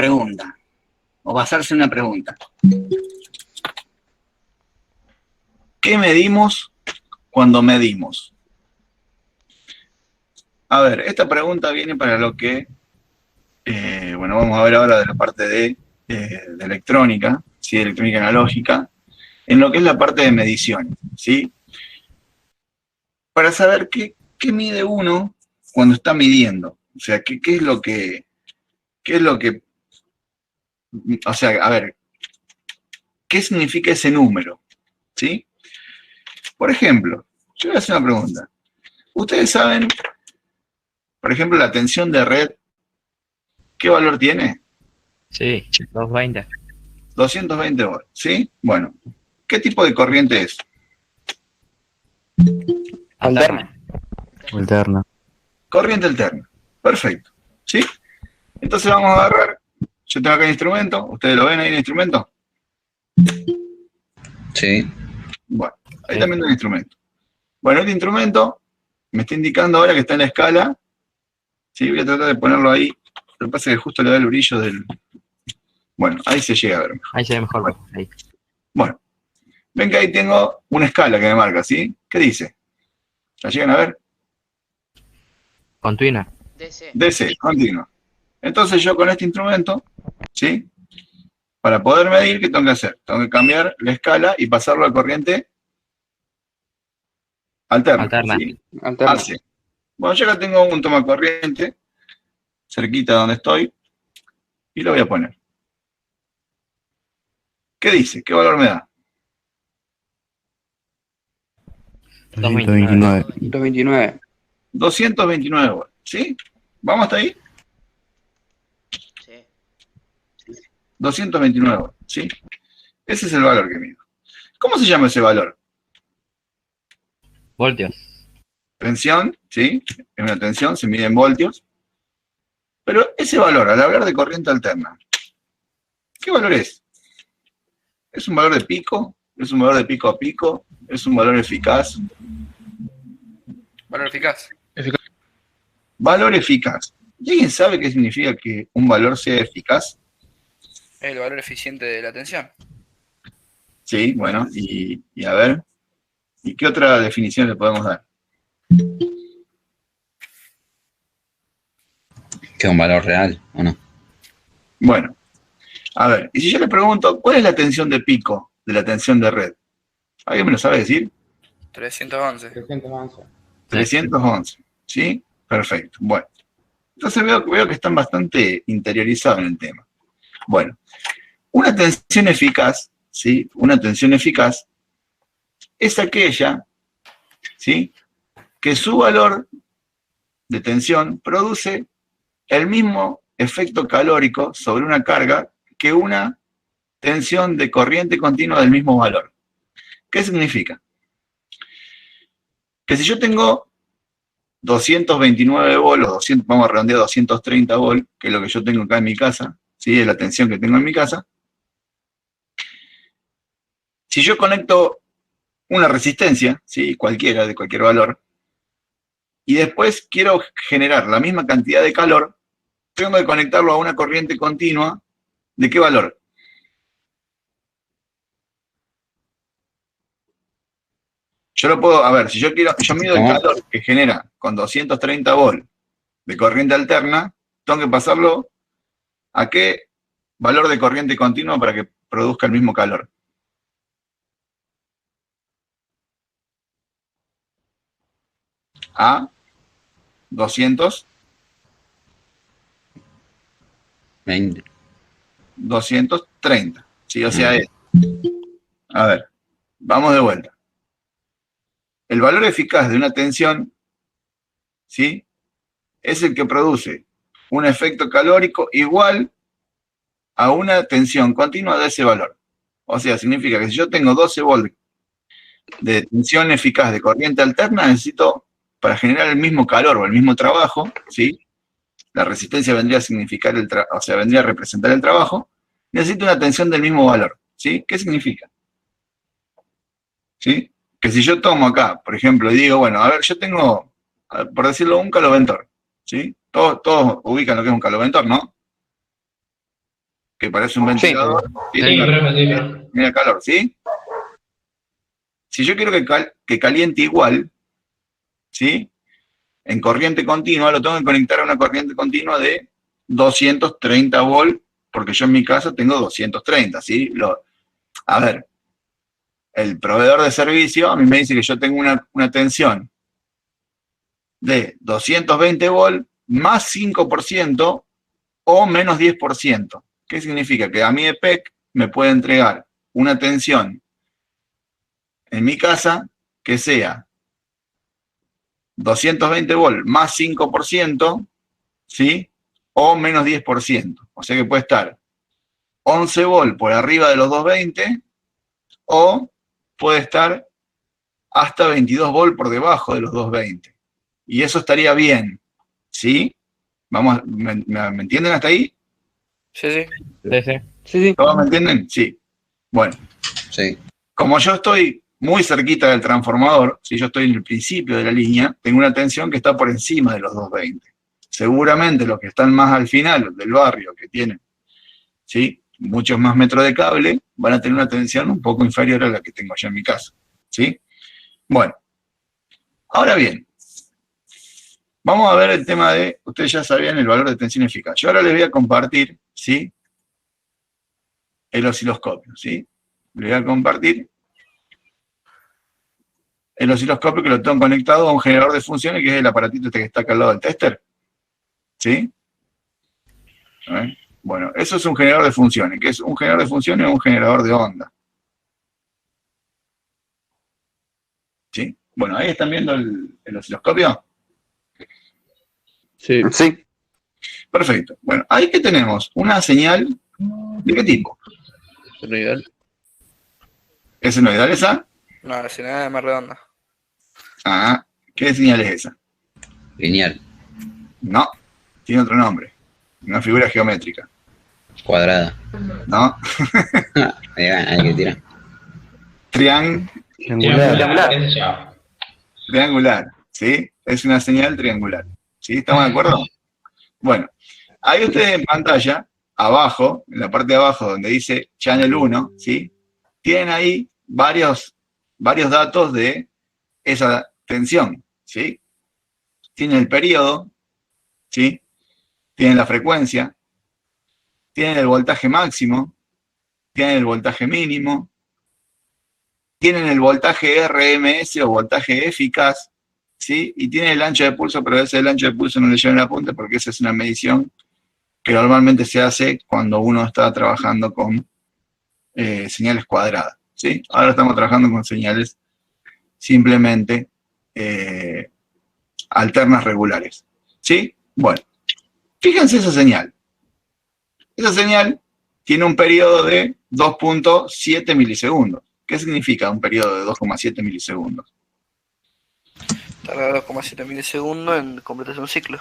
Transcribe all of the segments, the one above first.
pregunta, o basarse en una pregunta. ¿Qué medimos cuando medimos? A ver, esta pregunta viene para lo que, bueno, vamos a ver ahora de la parte de electrónica, ¿sí? Electrónica analógica, en lo que es la parte de medición, ¿sí? Para saber qué mide uno cuando está midiendo, o sea, qué es lo que, o sea, a ver, ¿qué significa ese número? ¿Sí? Por ejemplo, yo voy a hacer una pregunta. ¿Ustedes saben, por ejemplo, la tensión de red, qué valor tiene? Sí, 220. 220 volts, ¿sí? Bueno, ¿qué tipo de corriente es? Alterna. Alterna. Corriente alterna. Perfecto, ¿sí? Entonces vamos a agarrar, yo tengo acá el instrumento, ¿ustedes lo ven ahí el instrumento? Sí. Bueno, ahí Sí. también tengo el instrumento. Bueno, este instrumento me está indicando ahora que está en la escala, ¿sí? Voy a tratar de ponerlo ahí, lo que pasa es que justo le da el brillo del... Bueno, ahí se llega a ver mejor. Ahí se ve mejor. Bueno. Ahí. Bueno, ven que ahí tengo una escala que me marca, ¿sí? ¿Qué dice? ¿La llegan a ver? Continua. DC. DC, continua. Entonces yo con este instrumento, ¿sí? Para poder medir, ¿qué tengo que hacer? Tengo que cambiar la escala y pasarlo a corriente alterna. Alterna. ¿Sí? Alterna. AC. Bueno, yo acá tengo un tomacorriente cerquita de donde estoy y lo voy a poner. ¿Qué dice? ¿Qué valor me da? 229. 229. 229 volts, ¿sí? ¿Vamos hasta ahí? Sí. 229 volts, ¿sí? Ese es el valor que mido. ¿Cómo se llama ese valor? Voltios. Tensión, ¿sí? Es una tensión, se mide en voltios. Pero ese valor, al hablar de corriente alterna, ¿qué valor es? ¿Es un valor de pico? ¿Es un valor de pico a pico? ¿Es un valor eficaz? Valor eficaz. Valor eficaz. ¿Y alguien sabe qué significa que un valor sea eficaz? El valor eficiente de la tensión. Sí, bueno, y a ver, ¿y qué otra definición le podemos dar? Que es un valor real, ¿o no? Bueno, a ver, y si yo le pregunto, ¿cuál es la tensión de pico de la tensión de red? ¿Alguien me lo sabe decir? 311. 311, ¿sí? Perfecto, bueno. Entonces veo que están bastante interiorizados en el tema. Bueno, una tensión eficaz, ¿sí? Una tensión eficaz es aquella, ¿sí? Que su valor de tensión produce el mismo efecto calórico sobre una carga que una tensión de corriente continua del mismo valor. ¿Qué significa? Que si yo tengo 229 volts, o 200, vamos a redondear 230 volts, que es lo que yo tengo acá en mi casa, ¿sí? Es la tensión que tengo en mi casa. Si yo conecto una resistencia, ¿sí? Cualquiera, de cualquier valor, y después quiero generar la misma cantidad de calor, tengo que conectarlo a una corriente continua, ¿de qué valor? Yo lo puedo, a ver, si yo quiero, yo mido el ¿Cómo? calor que genera con 230 volts de corriente alterna, tengo que pasarlo a qué valor de corriente continua para que produzca el mismo calor. A 200, 20. 230. ¿Sí? O sea, a ver, vamos de vuelta. El valor eficaz de una tensión, ¿sí? Es el que produce un efecto calórico igual a una tensión continua de ese valor. O sea, significa que si yo tengo 12 volts de tensión eficaz de corriente alterna, necesito, para generar el mismo calor o el mismo trabajo, ¿sí? La resistencia vendría a significar o sea, vendría a representar el trabajo, necesito una tensión del mismo valor, ¿sí? ¿Qué significa? ¿Sí? Que si yo tomo acá, por ejemplo, y digo, bueno, a ver, yo tengo, por decirlo, un caloventor, ¿sí? Todos ubican lo que es un caloventor, ¿no? que parece un ventilador, Sí, tiene, profe, sí, profe. tiene calor, ¿sí? Si yo quiero que caliente igual, ¿sí? En corriente continua, lo tengo que conectar a una corriente continua de 230 volts, porque yo en mi casa tengo 230, ¿sí? A ver, el proveedor de servicio a mí me dice que yo tengo una tensión de 220 volts más 5% o menos 10%. ¿Qué significa? Que a mí EPEC me puede entregar una tensión en mi casa que sea 220 volts más 5%, ¿sí? O menos 10%. O sea que puede estar 11 volts por arriba de los 220 o puede estar hasta 22 volts por debajo de los 220. Y eso estaría bien, ¿sí? Vamos, ¿me entienden hasta ahí? Sí, sí. Sí, sí. Sí, sí. ¿Todos me entienden? Sí. Bueno, Sí. como yo estoy muy cerquita del transformador, si yo estoy en el principio de la línea, tengo una tensión que está por encima de los 220. Seguramente los que están más al final del barrio, que tienen, ¿sí?, muchos más metros de cable, van a tener una tensión un poco inferior a la que tengo yo en mi casa, ¿sí? Bueno, ahora bien, vamos a ver el tema de, ustedes ya sabían el valor de tensión eficaz. Yo ahora les voy a compartir, ¿sí?, el osciloscopio, ¿sí? Les voy a compartir el osciloscopio, que lo tengo conectado a un generador de funciones, que es el aparatito este que está acá al lado del tester, ¿sí? A ver. Bueno, eso es un generador de funciones. ¿Qué es un generador de funciones o un generador de onda? ¿Sí? Bueno, ahí están viendo el osciloscopio. Sí. Sí. Perfecto. Bueno, ahí que tenemos una señal, ¿de qué tipo? Senoidal. ¿Es senoidal esa? No, la señal es más redonda. Ah, ¿qué señal es esa? Lineal. No, tiene otro nombre. Una figura geométrica. Cuadrada. ¿No? Hay que tirar. Triangular, qué sé yo. Triangular, ¿sí? Es una señal triangular. ¿Sí? ¿Estamos de acuerdo? Bueno, ahí ustedes en pantalla, abajo, en la parte de abajo donde dice Channel 1, ¿sí?, tienen ahí varios datos de esa tensión, ¿sí? Tienen el periodo, ¿sí? Tienen la frecuencia, tienen el voltaje máximo, tienen el voltaje mínimo, tienen el voltaje RMS o voltaje eficaz, ¿sí? Y tienen el ancho de pulso, pero ese el ancho de pulso no le lleva en la punta porque esa es una medición que normalmente se hace cuando uno está trabajando con señales cuadradas, ¿sí? Ahora estamos trabajando con señales simplemente alternas regulares, ¿sí? Bueno, fíjense esa señal. Esa señal tiene un periodo de 2.7 milisegundos. ¿Qué significa un periodo de 2,7 milisegundos? Tarda 2,7 milisegundos en completarse un ciclo.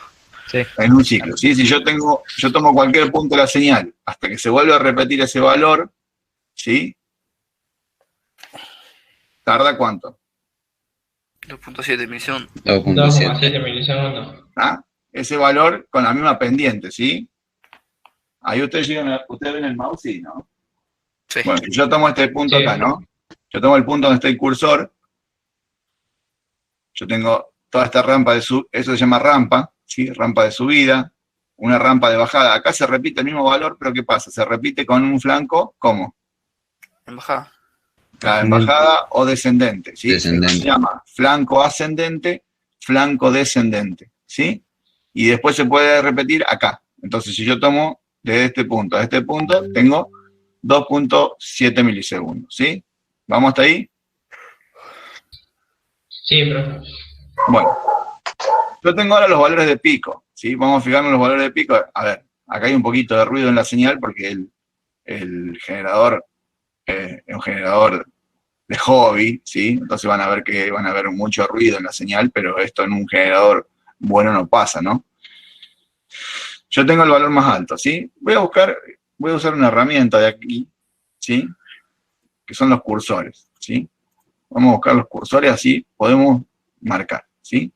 Sí. En un ciclo, ¿sí? Si yo tomo cualquier punto de la señal hasta que se vuelve a repetir ese valor, ¿sí?, ¿tarda cuánto? 2,7 milisegundos. 2,7 milisegundos. ¿Ah? Ese valor con la misma pendiente, ¿sí? Ahí ustedes ven el mouse, ¿sí, no? Sí. Bueno, si yo tomo este punto Sí. acá, ¿no? Yo tomo el punto donde está el cursor, yo tengo toda esta rampa eso se llama rampa, ¿sí? Rampa de subida, una rampa de bajada. Acá se repite el mismo valor, pero ¿qué pasa? Se repite con un flanco, ¿cómo? En bajada. En bajada o descendente, ¿sí? Descendente. Se llama flanco ascendente, flanco descendente, ¿sí? Y después se puede repetir acá. Entonces, si yo tomo de este punto a este punto, tengo 2.7 milisegundos, ¿sí? ¿Vamos hasta ahí? Sí, profe. Bueno, yo tengo ahora los valores de pico, ¿sí? Vamos a fijarnos en los valores de pico. A ver, acá hay un poquito de ruido en la señal porque el generador es un generador de hobby, ¿sí? Entonces van a ver que van a ver mucho ruido en la señal, pero esto en un generador bueno no pasa, ¿no? Yo tengo el valor más alto, ¿sí? Voy a usar una herramienta de aquí, ¿sí?, que son los cursores, ¿sí? Vamos a buscar los cursores, así podemos marcar, ¿sí?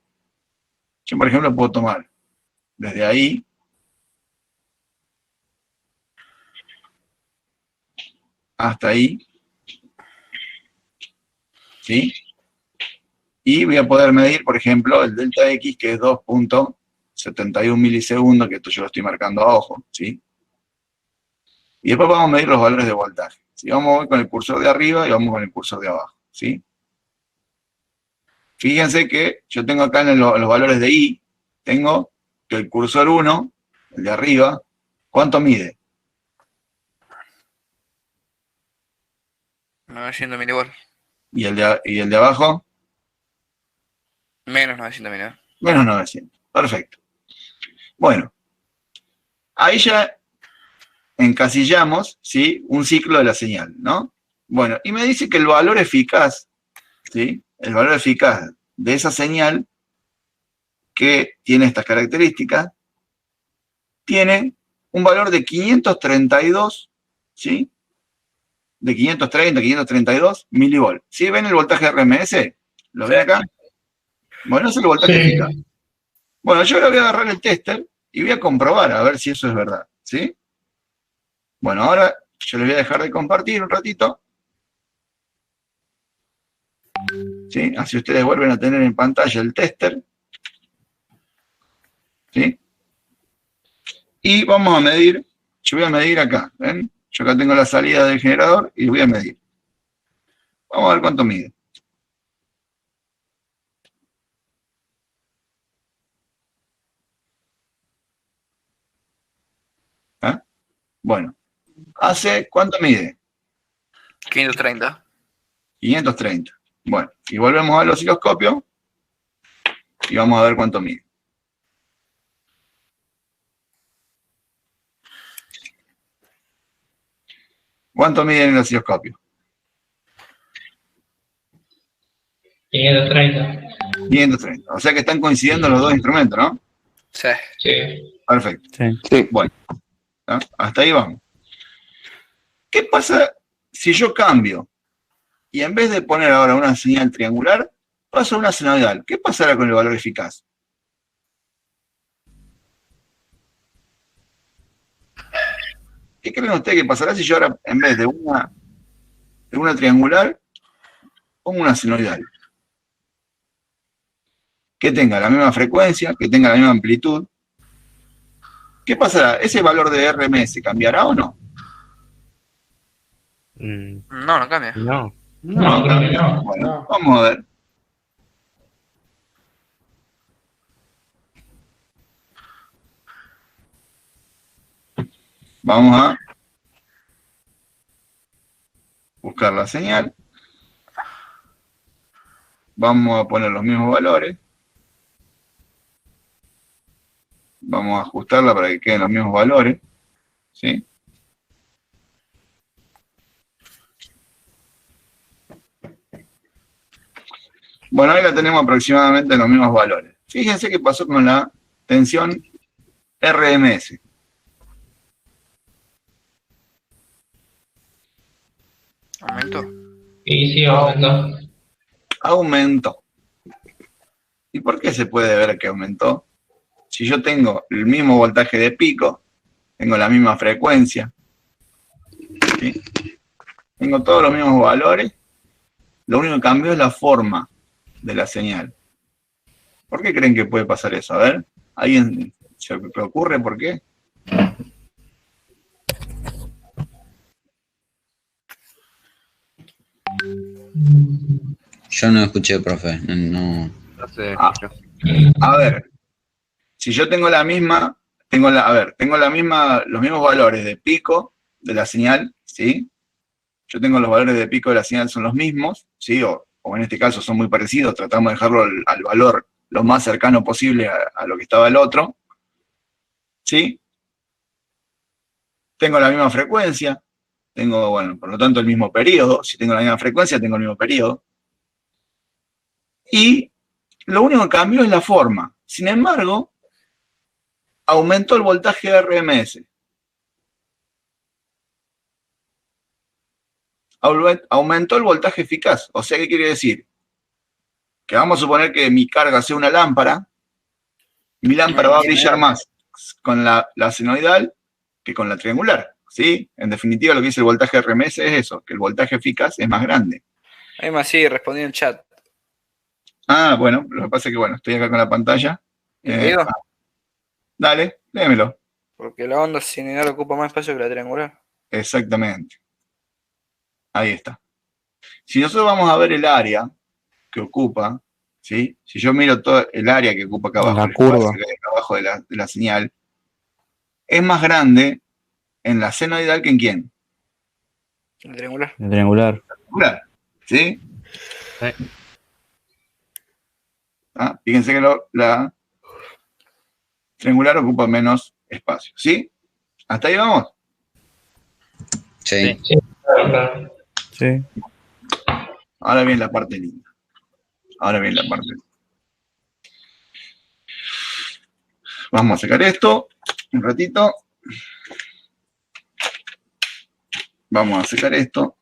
Yo, por ejemplo, puedo tomar desde ahí hasta ahí. ¿Sí? Y voy a poder medir, por ejemplo, el delta X, que es 2.71 milisegundos, que esto yo lo estoy marcando a ojo, ¿sí? Y después vamos a medir los valores de voltaje. ¿Sí? Vamos con el cursor de arriba y vamos con el cursor de abajo, ¿sí? Fíjense que yo tengo acá en los valores de I, tengo que el cursor 1, el de arriba, ¿cuánto mide? 900 milivolts. ¿Y el de abajo? Menos 900 milivolts. Menos 900. Perfecto. Bueno, ahí ya encasillamos, ¿sí? Un ciclo de la señal, ¿no? Bueno, y me dice que el valor eficaz, ¿sí? El valor eficaz de esa señal que tiene estas características, tiene un valor de 532, ¿sí? De 530, 532 milivolts. ¿Sí ven el voltaje RMS? ¿Lo ven acá? Bueno, ese es el voltaje eficaz. Bueno, yo ahora voy a agarrar el tester y voy a comprobar a ver si eso es verdad, ¿sí? Bueno, ahora yo les voy a dejar de compartir un ratito. ¿Sí? Así ustedes vuelven a tener en pantalla el tester. ¿Sí? Y vamos a medir, yo voy a medir acá, ¿ven? Yo acá tengo la salida del generador y voy a medir. Vamos a ver cuánto mide. ¿Ah? Bueno, ¿cuánto mide? 530. 530. Bueno, y volvemos al osciloscopio y vamos a ver cuánto mide. ¿Cuánto mide en el osciloscopio? 530. 530. O sea que están coincidiendo los dos instrumentos, ¿no? Sí. Sí. Perfecto. Sí. Bueno, ¿no? Hasta ahí vamos. ¿Qué pasa si yo cambio y en vez de poner ahora una señal triangular, paso a una senoidal? ¿Qué pasará con el valor eficaz? ¿Qué creen ustedes que pasará si yo ahora, en vez de una triangular, pongo una senoidal? Que tenga la misma frecuencia, que tenga la misma amplitud. ¿Qué pasará? ¿Ese valor de RMS cambiará o no? No, no cambia. No. No, creo que no. Bueno, vamos a ver. Vamos a buscar la señal. Vamos a poner los mismos valores. Vamos a ajustarla para que queden los mismos valores. ¿Sí? Bueno, ahí la tenemos aproximadamente en los mismos valores. Fíjense qué pasó con la tensión RMS. Aumentó. Y sí, aumentó. Aumentó. ¿Y por qué se puede ver que aumentó? Si yo tengo el mismo voltaje de pico, tengo la misma frecuencia, ¿sí? Tengo todos los mismos valores, lo único que cambio es la forma de la señal. ¿Por qué creen que puede pasar eso? A ver, ¿alguien se le ocurre por qué? Yo no escuché, profe. No. No sé. A ver, si yo tengo los mismos valores de pico de la señal, ¿sí? Yo tengo los valores de pico de la señal son los mismos, ¿sí? O en este caso son muy parecidos, tratamos de dejarlo al valor lo más cercano posible a lo que estaba el otro, ¿sí? Tengo la misma frecuencia, tengo, bueno, por lo tanto el mismo periodo, si tengo la misma frecuencia tengo el mismo periodo, y lo único que cambió es la forma. Sin embargo, aumentó el voltaje RMS. Aumentó el voltaje eficaz. O sea, ¿qué quiere decir? Que vamos a suponer que mi carga sea una lámpara, mi lámpara va a brillar más con la senoidal que con la triangular. ¿sí? En definitiva, lo que dice el voltaje RMS es eso, que el voltaje eficaz es más grande. Ahí más sí, respondí en el chat. Ah, bueno, lo que pasa es que, bueno, estoy acá con la pantalla. ¿Te digo? Dale, léemelo. Porque la onda sinusoidal ocupa más espacio que la triangular. Exactamente. Ahí está. Si nosotros vamos a ver el área que ocupa, ¿sí? Si yo miro todo el área que ocupa acá abajo, La el espacio curva. que hay acá abajo de la señal, es más grande en la senoidal que en quién. El triangular. El triangular. Triangular, ¿sí? Sí. Ah, fíjense que la triangular ocupa menos espacio, ¿sí? ¿Hasta ahí vamos? Sí. Sí. Claro. Sí. Ahora viene la parte linda. Ahora viene la parte linda. Vamos a sacar esto un ratito. Vamos a sacar esto.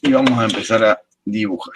Y vamos a empezar a dibujar.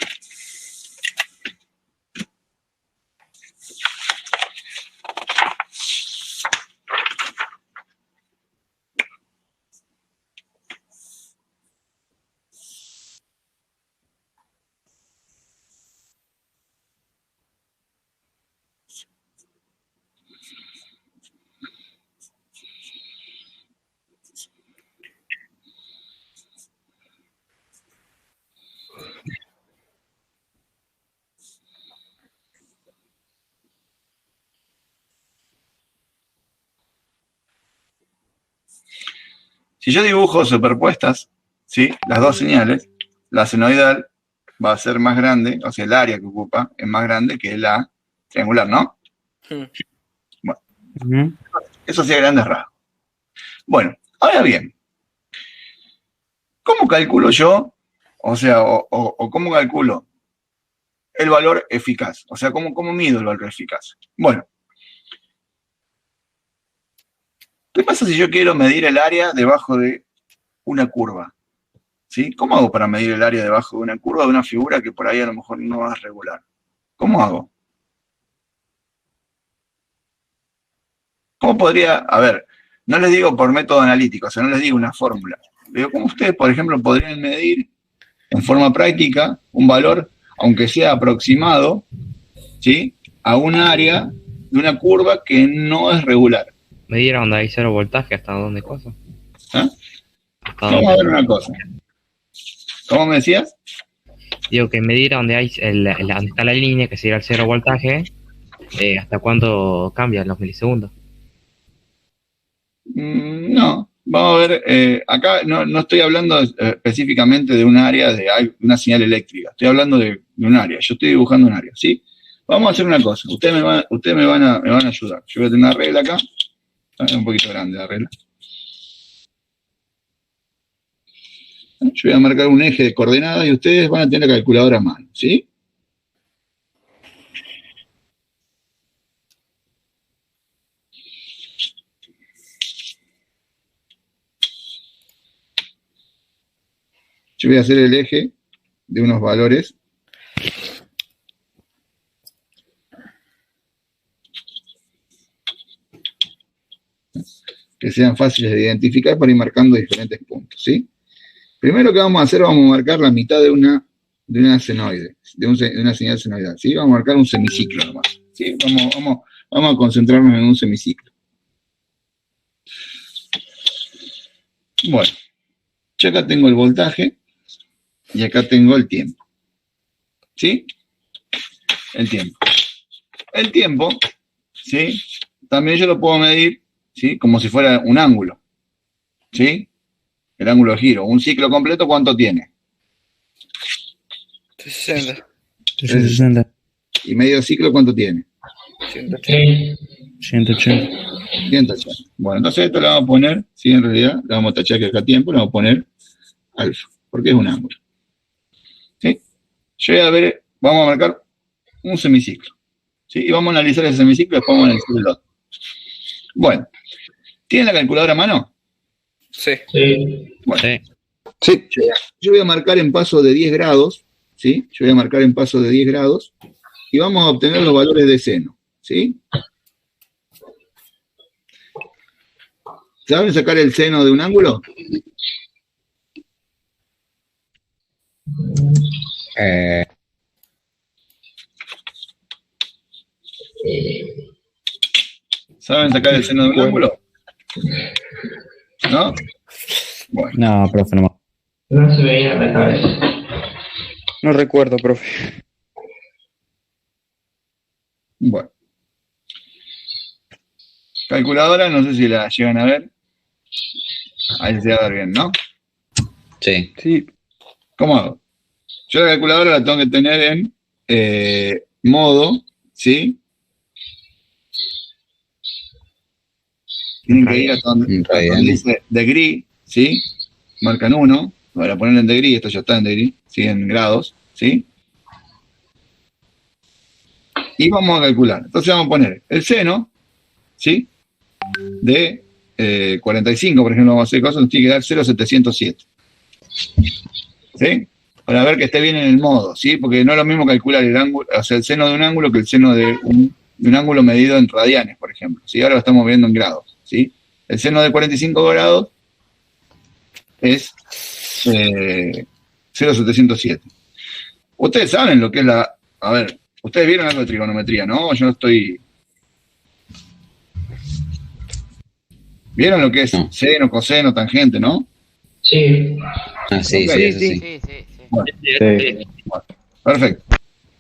Si yo dibujo superpuestas, ¿sí? Las dos señales, la senoidal va a ser más grande, o sea, el área que ocupa es más grande que la triangular, ¿no? Ujú. Eso sí a grandes rasgos. Bueno, ahora bien, ¿cómo calculo yo? O sea, o cómo calculo el valor eficaz. O sea, ¿cómo mido el valor eficaz? Bueno, ¿qué pasa si yo quiero medir el área debajo de una curva? ¿Sí? ¿Cómo hago para medir el área debajo de una curva de una figura que por ahí a lo mejor no es regular? ¿Cómo hago? ¿Cómo podría, a ver, no les digo por método analítico, o sea, no les digo una fórmula. Digo, ¿cómo ustedes, por ejemplo, podrían medir en forma práctica un valor, aunque sea aproximado, ¿sí? A un área de una curva que no es regular? Medir a donde hay cero voltaje, hasta donde cosa. ¿Ah? Hasta Vamos a ver donde, una cosa. ¿Cómo me decías? digo que medir a donde hay donde está la línea, que sería el cero voltaje, hasta cuándo cambia, en los milisegundos. No, vamos a ver, acá no estoy hablando específicamente de un área de una señal eléctrica, estoy hablando de un área, yo estoy dibujando un área, ¿sí? Vamos a hacer una cosa, ustedes me van a ayudar. Yo voy a tener una regla acá, es un poquito grande la regla. Yo voy a marcar un eje de coordenadas y ustedes van a tener la calculadora a mano, ¿sí? Yo voy a hacer el eje de unos valores que sean fáciles de identificar para ir marcando diferentes puntos, ¿sí? Primero que vamos a hacer, vamos a marcar la mitad de una senoide, de una señal senoidal, ¿sí? Vamos a marcar un semiciclo nomás, ¿sí? Vamos a concentrarnos en un semiciclo. Bueno, yo acá tengo el voltaje y acá tengo el tiempo, ¿sí? El tiempo. El tiempo, ¿sí? También yo lo puedo medir, ¿sí? Como si fuera un ángulo, ¿sí? El ángulo de giro. Un ciclo completo, ¿cuánto tiene? 360. 360. ¿Y medio ciclo cuánto tiene? 180. 180. 180. Bueno, entonces esto le vamos a poner, sí, en realidad, le vamos a tachar que acá tiempo, le vamos a poner alfa, porque es un ángulo. ¿Sí? Yo voy a ver, vamos a marcar un semiciclo. ¿Sí? Y vamos a analizar ese semiciclo y después vamos a analizar el otro. Bueno, ¿tienen la calculadora a mano? Sí. Sí. Bueno, Sí. sí. Yo voy a marcar en paso de 10 grados, ¿sí? Yo voy a marcar en paso de 10 grados y vamos a obtener los valores de seno, ¿sí? ¿Saben sacar el seno de un ángulo? Eh, ¿Saben sacar el seno de un ángulo? ¿No? Bueno, No, profe, no. No se veía en la cabeza. No recuerdo, profe. bueno. Calculadora, no sé si la llegan a ver. Ahí se va a dar bien, ¿no? sí. Sí. ¿Cómo hago? Yo la calculadora la tengo que tener en modo, ¿sí? Tienen que ir hasta donde dice degree, ¿sí? Marcan 1, para ponerlo en degree, esto ya está en degree, ¿sí? En grados, ¿sí? Y vamos a calcular. Entonces vamos a poner el seno, ¿sí? De 45, por ejemplo, vamos a hacer cosas, nos tiene que dar 0,707. ¿Sí? Para ver que esté bien en el modo, ¿sí? Porque no es lo mismo calcular el ángulo, o sea, el seno de un ángulo que el seno de un ángulo medido en radianes, por ejemplo. ¿Sí? Ahora lo estamos viendo en grados, ¿sí? El seno de 45 grados es 0,707. Ustedes saben lo que es la... A ver, ustedes vieron algo de trigonometría, ¿no? Yo no estoy... ¿Vieron lo que es No. seno, coseno, tangente, no? Sí. Ah, sí, Ok. sí, eso sí. Sí, sí, sí. Bueno, perfecto.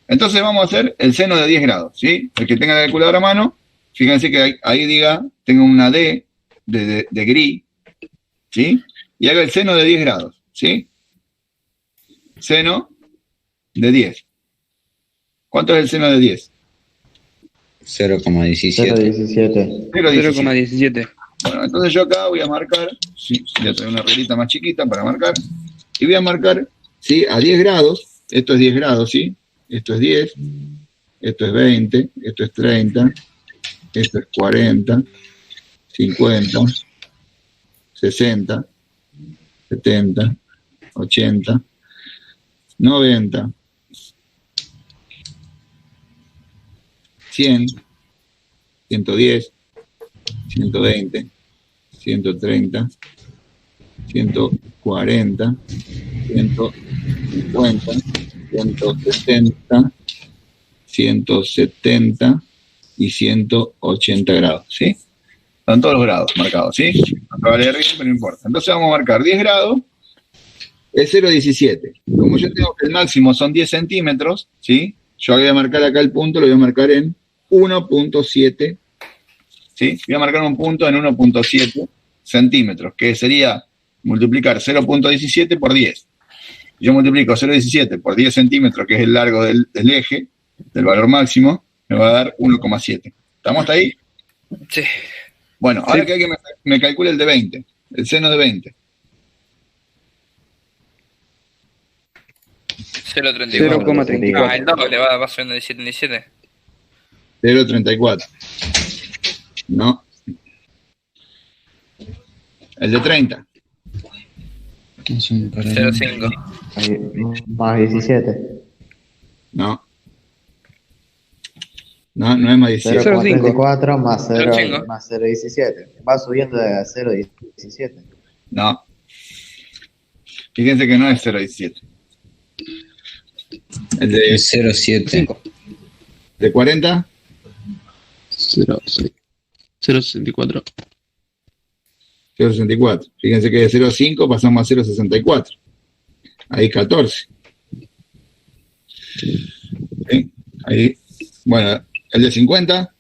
Entonces vamos a hacer el seno de 10 grados, ¿sí? El que tenga la calculadora a mano, fíjense que ahí diga, tengo una D de gris, ¿sí? Y haga el seno de 10 grados, ¿sí? Seno de 10. ¿Cuánto es el seno de 10? 0,17. 0,17. 0,17. 0,17. Bueno, entonces yo acá voy a marcar, sí, voy a traer una reglita más chiquita para marcar, y voy a marcar, ¿sí? A 10 grados, esto es 10 grados, ¿sí? Esto es 10, esto es 20, esto es 30, esto es 40, 50, 60, 70, 80, 90, 100, 110, 120, 130, 140, 150, 160, 170 y 180 grados, ¿sí? Están todos los grados marcados, ¿sí? No acaba de leer bien, pero no importa. Entonces vamos a marcar 10 grados, es 0,17. Como yo tengo que el máximo son 10 centímetros, ¿sí? Yo voy a marcar acá el punto, lo voy a marcar en 1,7, ¿sí? Voy a marcar un punto en 1,7 centímetros, que sería multiplicar 0,17 por 10. Yo multiplico 0,17 por 10 centímetros, que es el largo del eje, del valor máximo, me va a dar 1,7. ¿Estamos hasta ahí? Sí. Bueno, ahora que alguien me calcule el de 20, el seno de 20. 0,34. 0,34. Ah, el doble, va subiendo de 17 en 17. 0,34. No. El de 30. 0,5. Más 17. No. No, no es más 17. 0,44 más 0, 0,5. más 0,17. Va subiendo de 0,17. No. Fíjense que no es 0,17. El de 0,7. ¿De 40? 0,64. 0,64. Fíjense que de 0,5 pasamos a 0,64. Ahí 14. ¿Sí? Ahí. Bueno, el de 50.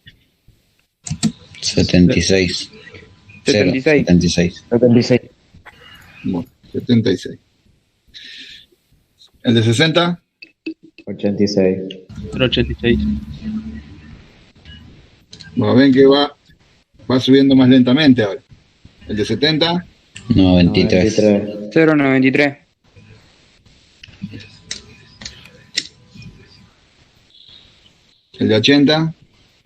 76. 76. 76. 76. Bueno, 76. El de 60. 86. 0,86. Bueno, ven que va subiendo más lentamente ahora. El de 70. 93. 0,93. El de 80.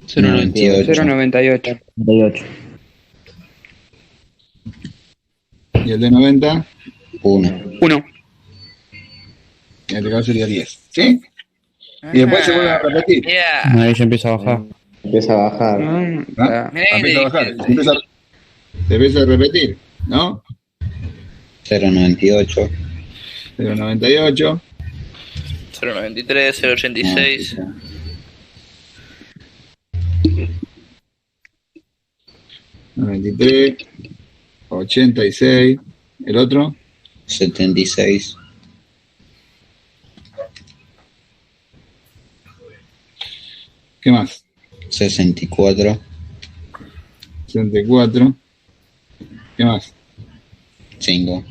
0,98. 0,98. 98. Y el de 90. 1. 1. En este caso sería 10. ¿Sí? Y después se vuelve a repetir. Yeah. Ahí ya empieza a bajar. Empieza a bajar. ¿Ah? Empieza a bajar. empieza a repetir, ¿no? 0,98. 0,98. 0,93, 0,86. 93, 86, el otro, 76. ¿qué más? 64. 64, ¿qué más? 5.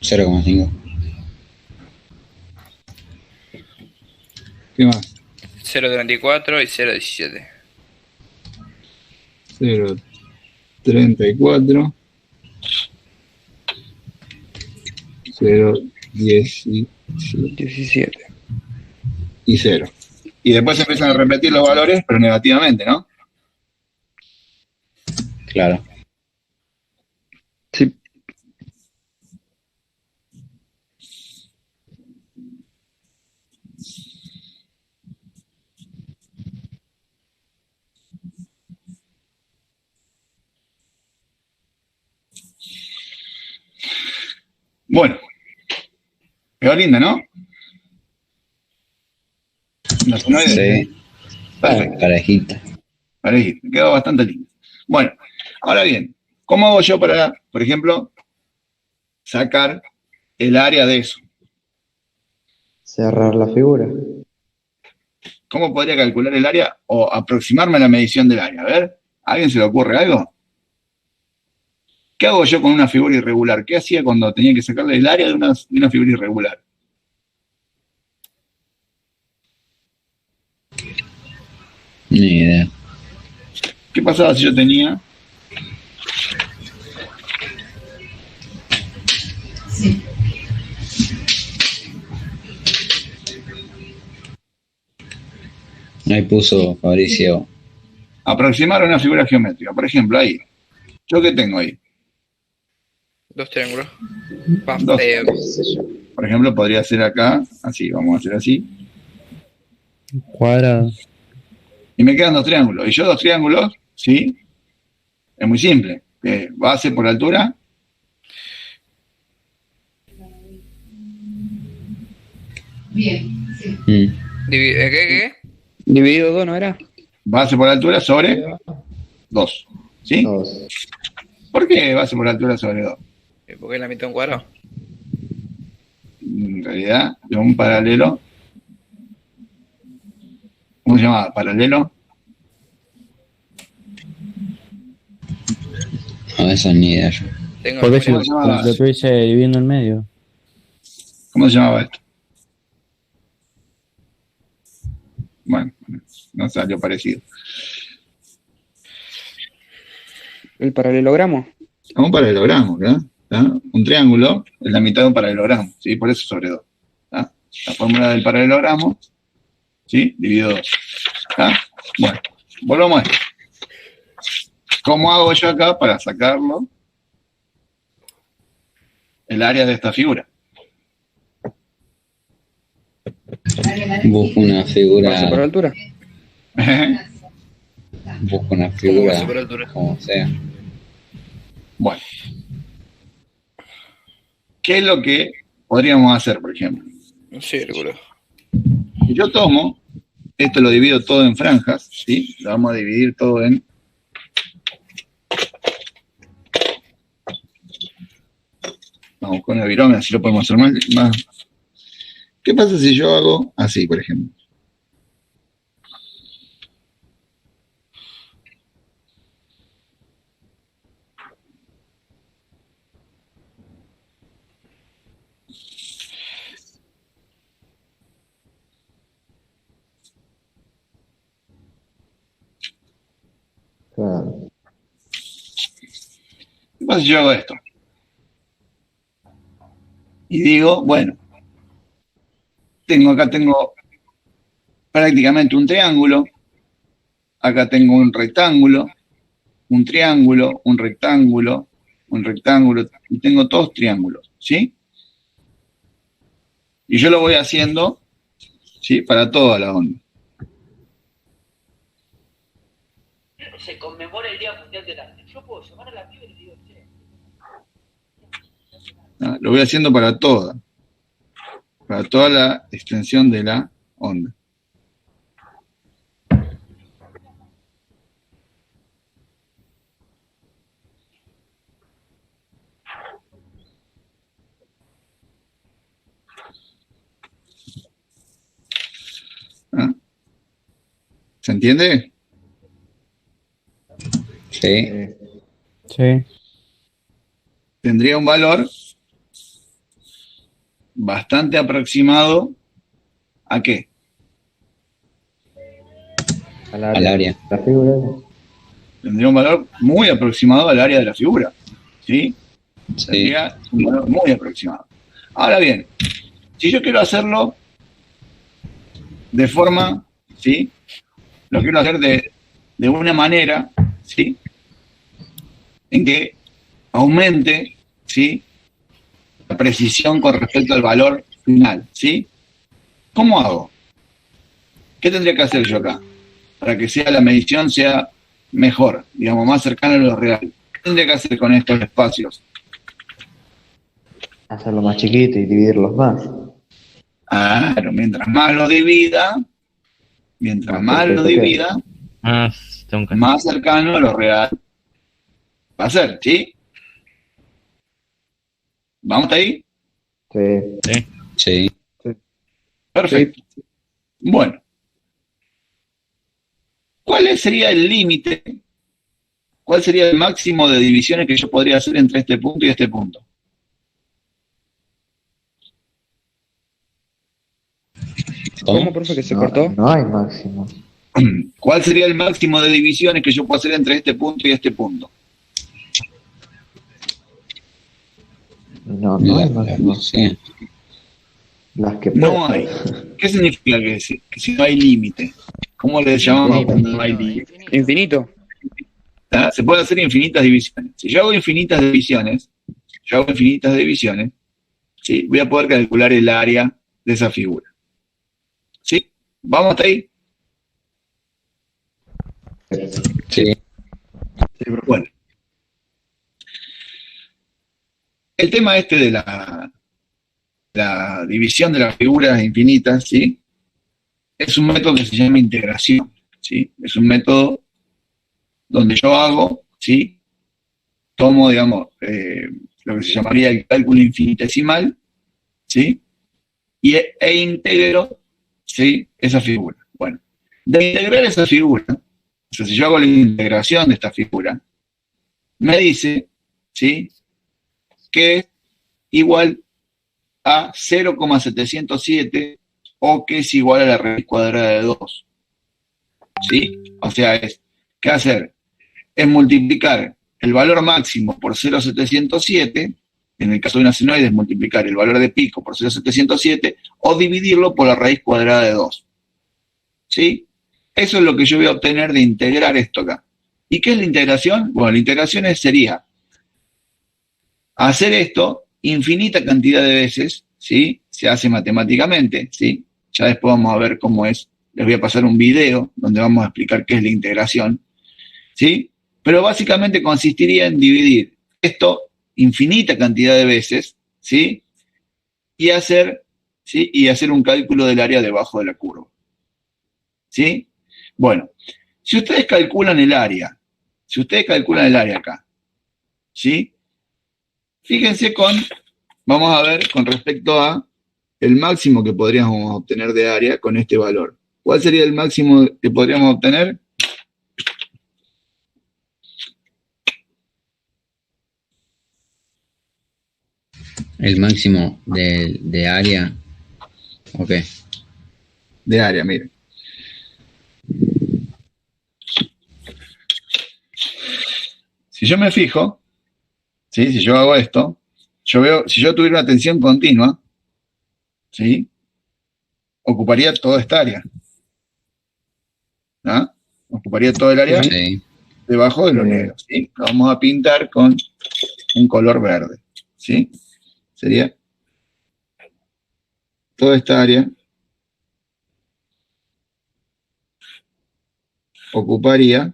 0,5. ¿Qué más? 0,34 y 0,17. 0,34, 0,17 17. y 0. Y después empiezan a repetir los valores, pero negativamente, ¿no? Claro. Sí. Bueno, quedó linda, ¿no? La senoide. Sí. Perfecto. Parejita. Parejito, quedó bastante lindo. Bueno, ahora bien, ¿cómo hago yo para, por ejemplo, sacar el área de eso? Cerrar la figura. ¿Cómo podría calcular el área o aproximarme a la medición del área? A ver, ¿a alguien se le ocurre algo? ¿Qué hago yo con una figura irregular? ¿Qué hacía cuando tenía que sacarle el área de una figura irregular? Ni idea. ¿Qué pasaba si yo tenía? Ahí puso Fabricio. Aproximar a una figura geométrica. Por ejemplo, ahí. ¿Yo qué tengo ahí? Dos triángulos. Dos. Qué sé yo. Por ejemplo, podría ser acá, así, vamos a hacer así. Cuadrado. Y me quedan dos triángulos. Y yo dos triángulos, ¿sí? Es muy simple. Base por altura. ¿Qué? Dividido 2, ¿no era? Base por altura sobre 2. ¿Sí? 2. ¿Por qué base por altura sobre 2? ¿Por qué la mitad un cuadrado? En realidad, de un paralelo. ¿Cómo se llama? ¿Paralelo? No, eso ni idea yo. Tengo Porque si ¿Cómo se llamaba? lo tuviese dividiendo en medio. ¿Cómo se llamaba esto? Bueno, no salió parecido. el paralelogramo. Un paralelogramo, ¿verdad? ¿Ah? Un triángulo es la mitad de un paralelogramo, ¿sí? Por eso sobre 2. ¿Ah? La fórmula del paralelogramo, ¿sí? Dividido 2. ¿Ah? Bueno, volvamos a esto. ¿Cómo hago yo acá para sacarlo? El área de esta figura. Busco una Base por figura. altura. Busco una ¿Cómo figura. base por altura? Como sea. Bueno. ¿Qué es lo que podríamos hacer, por ejemplo? Un círculo. Si yo tomo, esto lo divido todo en franjas, ¿sí? Lo vamos a dividir todo en... Vamos con el virome, así lo podemos hacer más. ¿Qué pasa si yo hago así, por ejemplo? Claro. ¿Qué pasa si yo hago esto? Y digo, bueno, acá tengo prácticamente un triángulo, acá tengo un rectángulo, un triángulo, un rectángulo, y tengo todos triángulos, ¿sí? Y yo lo voy haciendo, ¿sí? Para toda la onda. se conmemora el Día Mundial del Arte. Yo puedo llamar a la piba y le digo, che. Lo voy haciendo para toda la extensión de la onda. ¿Se entiende? Sí. Sí. Tendría un valor bastante aproximado ¿a qué? Al área. La figura. Tendría un valor muy aproximado al área de la figura. ¿Sí? Sí. Tendría un valor muy aproximado. Ahora bien, si yo quiero hacerlo de forma, ¿sí? Lo quiero hacer de una manera, ¿sí? En que aumente, ¿sí? La precisión con respecto al valor final, ¿sí? ¿Cómo hago? ¿Qué tendría que hacer yo acá? Para que la medición sea mejor, digamos, más cercana a lo real. ¿Qué tendría que hacer con estos espacios? Hacerlo más chiquito y dividirlos más. Claro, mientras más lo divida, más cercano a lo real va a ser, ¿sí? ¿Vamos ahí? Sí. Sí. Perfecto. Bueno, ¿cuál sería el límite? ¿Cuál sería el máximo de divisiones que yo podría hacer entre este punto y este punto? ¿Cómo, profe, que se cortó? No hay máximo. ¿Cuál sería el máximo de divisiones que yo puedo hacer entre este punto y este punto? No hay máximo. Sí. Las que No pueda. hay. ¿Qué significa que si no hay límite? ¿Cómo le llamamos cuando no hay límite? Infinito. ¿Ah? Se pueden hacer infinitas divisiones. Si yo hago infinitas divisiones, ¿sí? Voy a poder calcular el área de esa figura. ¿Sí? ¿Vamos hasta ahí? Sí. Bueno. El tema este de la división de las figuras infinitas, ¿sí? Es un método que se llama integración, ¿sí? Es un método donde yo hago, ¿sí? Tomo, digamos, lo que se llamaría el cálculo infinitesimal, ¿sí? E integro, ¿sí? Esa figura. Bueno, de integrar esa figura, o sea, si yo hago la integración de esta figura, me dice, ¿sí? Que es igual a 0,707 o que es igual a la raíz cuadrada de 2. ¿Sí? O sea, ¿qué hacer? Es multiplicar el valor máximo por 0,707, en el caso de una senoide es multiplicar el valor de pico por 0,707 o dividirlo por la raíz cuadrada de 2. ¿Sí? Eso es lo que yo voy a obtener de integrar esto acá. ¿Y qué es la integración? Bueno, la integración sería hacer esto infinita cantidad de veces, ¿sí? Se hace matemáticamente, ¿sí? Ya después vamos a ver cómo es. Les voy a pasar un video donde vamos a explicar qué es la integración, ¿sí? Pero básicamente consistiría en dividir esto infinita cantidad de veces, ¿sí? Y hacer un cálculo del área debajo de la curva, ¿sí? Bueno, si ustedes calculan el área acá, ¿sí? Fíjense vamos a ver con respecto a el máximo que podríamos obtener de área con este valor. ¿Cuál sería el máximo que podríamos obtener? El máximo de área. Ok. De área, miren. Si yo me fijo, ¿sí? Si yo hago esto, yo veo, si yo tuviera una tensión continua, ¿sí? Ocuparía toda esta área. ¿Ah? Ocuparía todo el área debajo de lo negro, ¿sí? Lo vamos a pintar con un color verde, ¿sí? Sería toda esta área ocuparía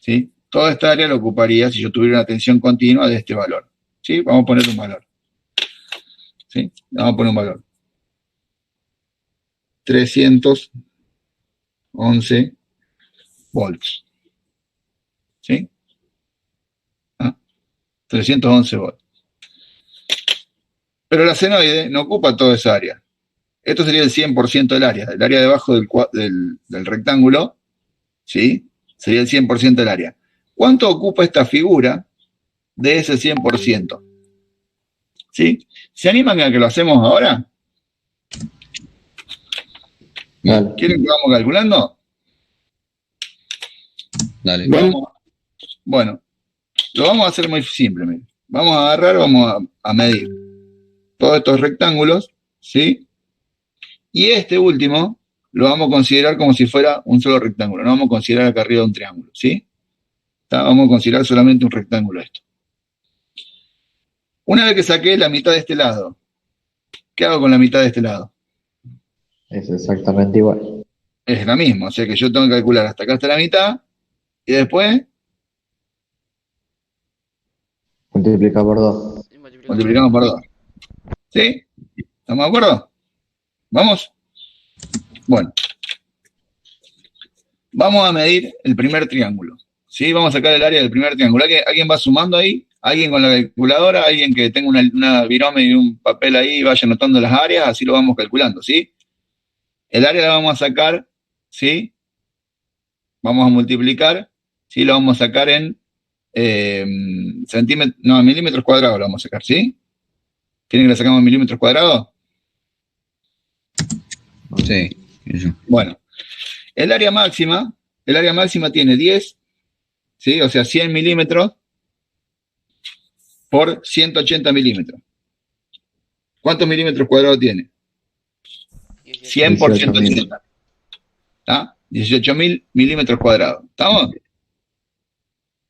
¿sí? Toda esta área la ocuparía si yo tuviera una tensión continua de este valor, ¿sí? Vamos a poner un valor, ¿sí? Vamos a poner un valor. 311 volts, ¿sí? 311 volts. Pero la senoide no ocupa toda esa área. Esto sería el 100% del área. El área debajo del rectángulo, ¿sí? Sería el 100% del área. ¿Cuánto ocupa esta figura de ese 100%? ¿Sí? ¿Se animan a que lo hacemos ahora? Dale. ¿Quieren que vamos calculando? Dale. Bueno, lo vamos a hacer muy simple. Miren. Vamos a agarrar, vamos a medir todos estos rectángulos, ¿sí? Y este último lo vamos a considerar como si fuera un solo rectángulo. No vamos a considerar acá arriba un triángulo, ¿sí? Vamos a considerar solamente un rectángulo esto. Una vez que saqué la mitad de este lado, ¿qué hago con la mitad de este lado? Es exactamente igual. Es la misma, o sea que yo tengo que calcular hasta acá hasta la mitad y después Multiplica por 2. multiplicamos por 2. ¿Sí? ¿Estamos de acuerdo? ¿Vamos? Bueno. Vamos a medir el primer triángulo. ¿Sí? Vamos a sacar el área del primer triángulo. ¿Alguien va sumando ahí? ¿Alguien con la calculadora? ¿Alguien que tenga una virome y un papel ahí y vaya anotando las áreas? Así lo vamos calculando, ¿sí? El área la vamos a sacar, ¿sí? Vamos a multiplicar, ¿sí? Lo vamos a sacar en milímetros cuadrados lo vamos a sacar, ¿sí? ¿Quieren que lo sacamos en milímetros cuadrados? Sí, eso. Bueno, el área máxima tiene 10, ¿sí? O sea, 100 milímetros por 180 milímetros. ¿Cuántos milímetros cuadrados tiene? 100 por 180. ¿Está? 18.000 milímetros cuadrados. ¿Estamos?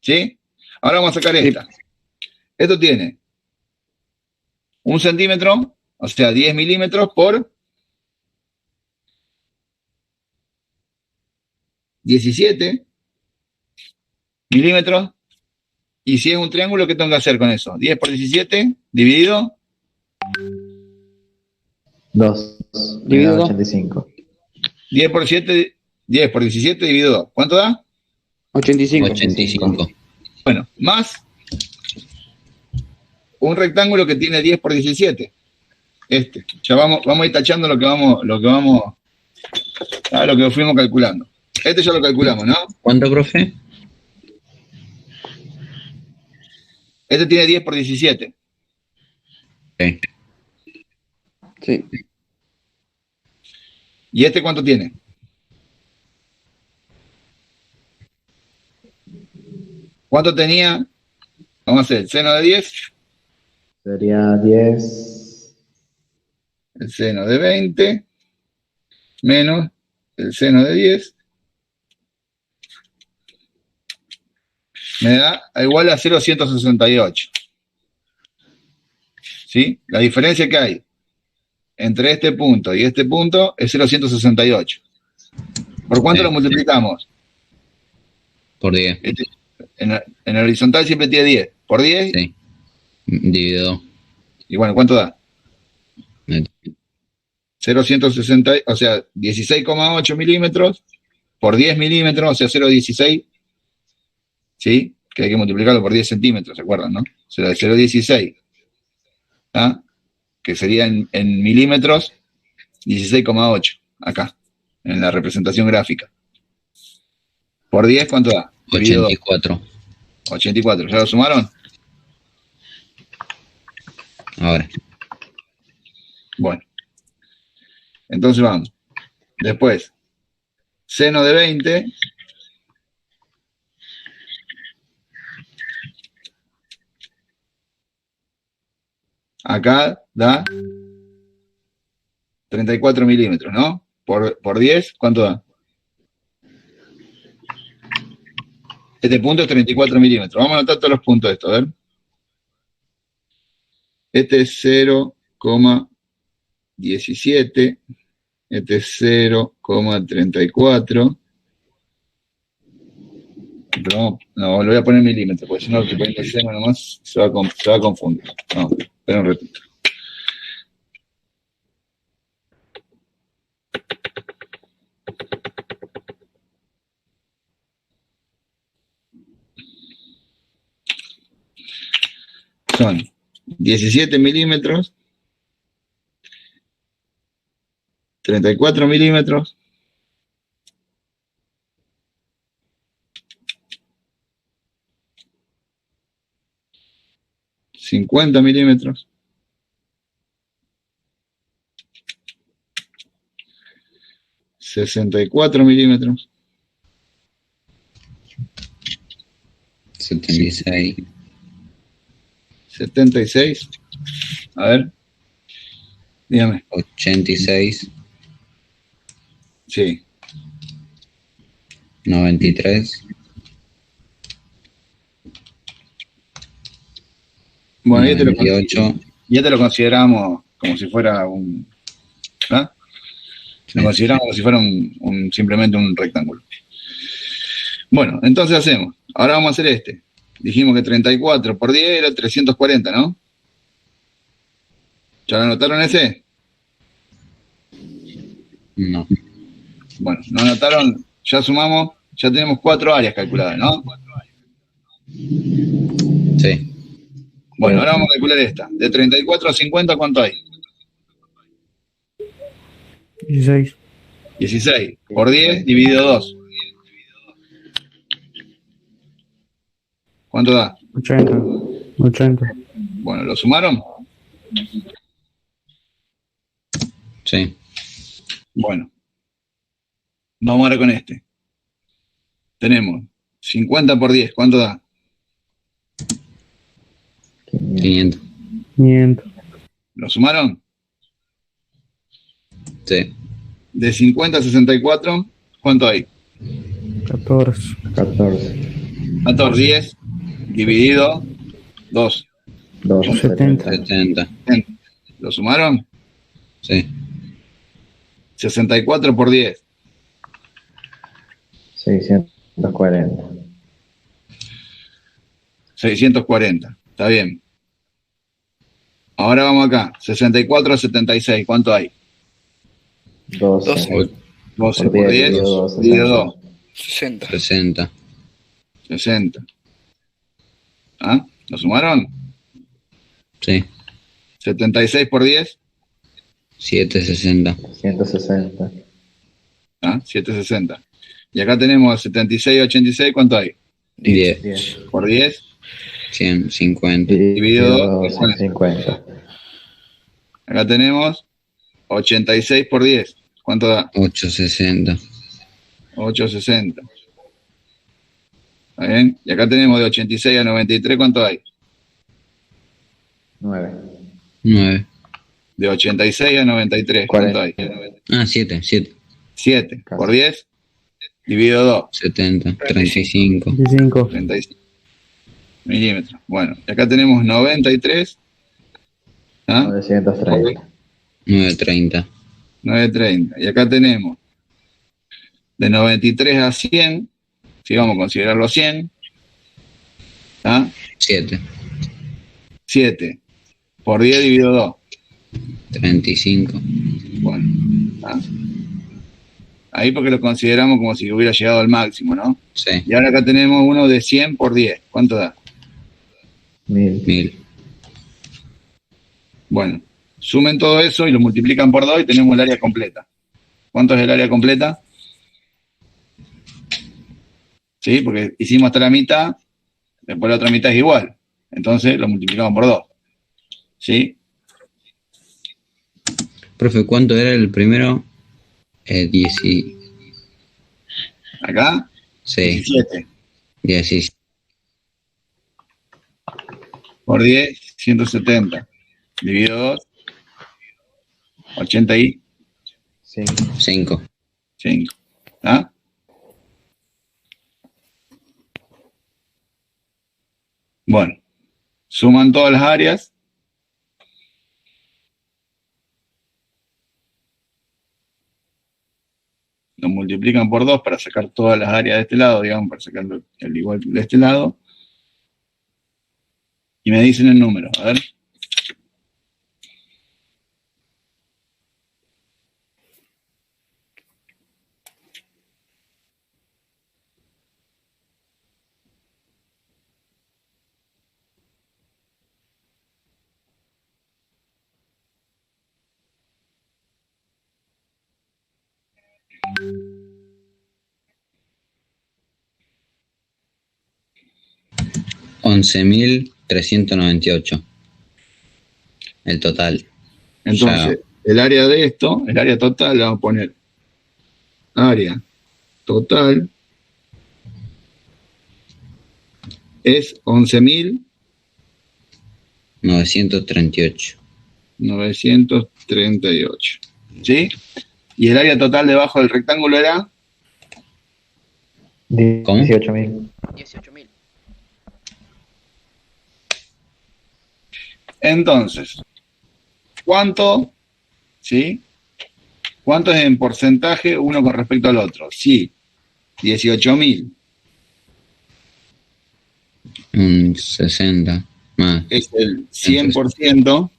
¿Sí? Ahora vamos a sacar esta. Esto tiene 1 centímetro, o sea, 10 milímetros por 17 milímetros. Y si es un triángulo, ¿qué tengo que hacer con eso? 10 por 17 dividido 2. Dividido 2. 85. 10 por 17 dividido 2. ¿Cuánto da? 85. 85. Bueno, más un rectángulo que tiene 10 por 17. Este. Ya vamos a ir tachando lo que fuimos calculando. Este ya lo calculamos, ¿no? ¿Cuánto, profe? Este tiene 10 por 17. Sí. Sí. ¿Y este cuánto tiene? ¿Cuánto tenía? Vamos a hacer el seno de 10. Sería 10. El seno de 20 menos el seno de 10 me da igual a 0,168. ¿Sí? La diferencia que hay entre este punto y este punto es 0,168. ¿Por cuánto Sí. lo multiplicamos? Por 10. En el horizontal siempre tiene 10. Por 10, Sí. Dividido 2. y bueno, ¿cuánto da? 0,160, o sea, 16,8 milímetros por 10 milímetros, o sea, 0,16, ¿sí? Que hay que multiplicarlo por 10 centímetros, ¿se acuerdan, no? Será de 0,16, ¿ah? Que sería en milímetros 16,8, acá, en la representación gráfica. Por 10, ¿cuánto da? Dividido 84. 84, ¿ya lo sumaron? Ahora. Bueno. Entonces vamos. Después, seno de 20 acá da 34 milímetros, ¿no? Por 10, ¿cuánto da? Este punto es 34 milímetros. Vamos a anotar todos los puntos de esto, a ver. Este es 0,17. Este es 0,34. pero no, lo voy a poner en milímetros, porque si no, que poniendo cero nomás se va a confundir. No, espera un ratito. Son 17 milímetros, 34 milímetros, 50 milímetros, 64 milímetros, 76. 76. A ver, dígame. 86. Sí. 93. Bueno, 98. ya te lo consideramos como si fuera un... ¿Ah? Lo consideramos como si fuera simplemente un rectángulo. Bueno, entonces hacemos. Ahora vamos a hacer este. Dijimos que 34 por 10 era 340, ¿no? ¿Ya lo anotaron ese? No. Bueno, no anotaron, ya sumamos, ya tenemos 4 áreas calculadas, ¿no? Sí. Bueno, ahora vamos a calcular esta. De 34 a 50, ¿cuánto hay? 16. 16. Por 10 dividido 2. ¿Cuánto da? 80. 80. Bueno, ¿lo sumaron? Sí. Bueno. Vamos ahora con este. Tenemos 50 por 10, ¿cuánto da? 500. 500. ¿Lo sumaron? Sí. De 50 a 64, ¿cuánto hay? 14. 14. 14, 10, dividido 2. 2. 70. 70. ¿Lo sumaron? Sí. 64 por 10. 640. 640. Está bien. Ahora vamos acá. 64 a 76. ¿Cuánto hay? 12. 12 por 10 dividido 2. 60. 60. 60. ¿Ah? ¿Lo sumaron? Sí. 76 por 10. 760. 160. ¿Ah? 760. Y acá tenemos 76 y 86. ¿Cuánto hay? 10. 10. Por 10. 150. Dividido 2. 150. Acá tenemos 86 por 10. ¿Cuánto da? 860. 860. ¿Está bien? Y acá tenemos de 86 a 93. ¿Cuánto hay? 9. 9. De 86 a 93. ¿Cuánto hay? 7. 7. Por 10. Dividido 2. 70. 35. 25. 35 milímetros. Bueno, y acá tenemos 93. ¿Ah? 930. 930. 930. Y acá tenemos de 93 a 100. Si vamos a considerarlo 100. ¿Ah? 7. 7. Por 10 dividido 2. 35. Bueno. ¿Ah? Ahí porque lo consideramos como si hubiera llegado al máximo, ¿no? Sí. Y ahora acá tenemos uno de 100 por 10. ¿Cuánto da? 1000. 1000. Bueno, sumen todo eso y lo multiplican por 2 y tenemos el área completa. ¿Cuánto es el área completa? Sí, porque hicimos hasta la mitad, después la otra mitad es igual. Entonces lo multiplicamos por 2. ¿Sí? Profe, ¿cuánto era el primero? 10. Acá, Sí. 17. 16. Por 10, 170. Dividido 2, 85. 5. ¿Ah? Bueno, suman todas las áreas. Lo multiplican por 2 para sacar todas las áreas de este lado, digamos, para sacar el igual de este lado. Y me dicen el número, a ver. $11.398. El total. Entonces, el área de esto, el área total, le vamos a poner área total es 11.938. 11.938. ¿Sí? Y el área total debajo del rectángulo era 18.000. 18.000. Entonces, ¿cuánto? ¿Sí? ¿Cuánto es en porcentaje uno con respecto al otro? Sí, 18.000 Un 60 más. es el 100%,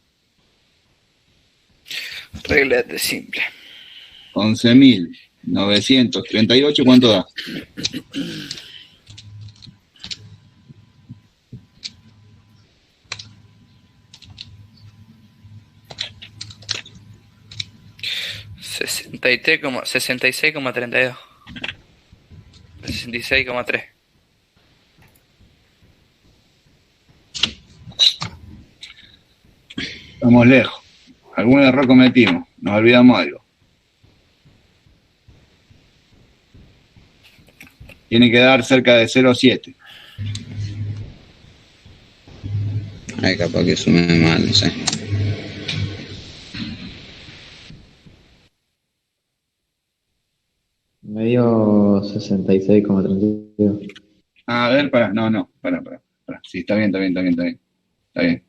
Regla de simple. 11.938, ¿cuánto da? Sesenta y 66,32. 66,3. Estamos lejos. Algún error cometimos, nos olvidamos algo. Tiene que dar cerca de 0,7. Ay, capaz que sumé mal, no sé. Me dio 66,32. A ver, para. Sí, está bien. Está bien.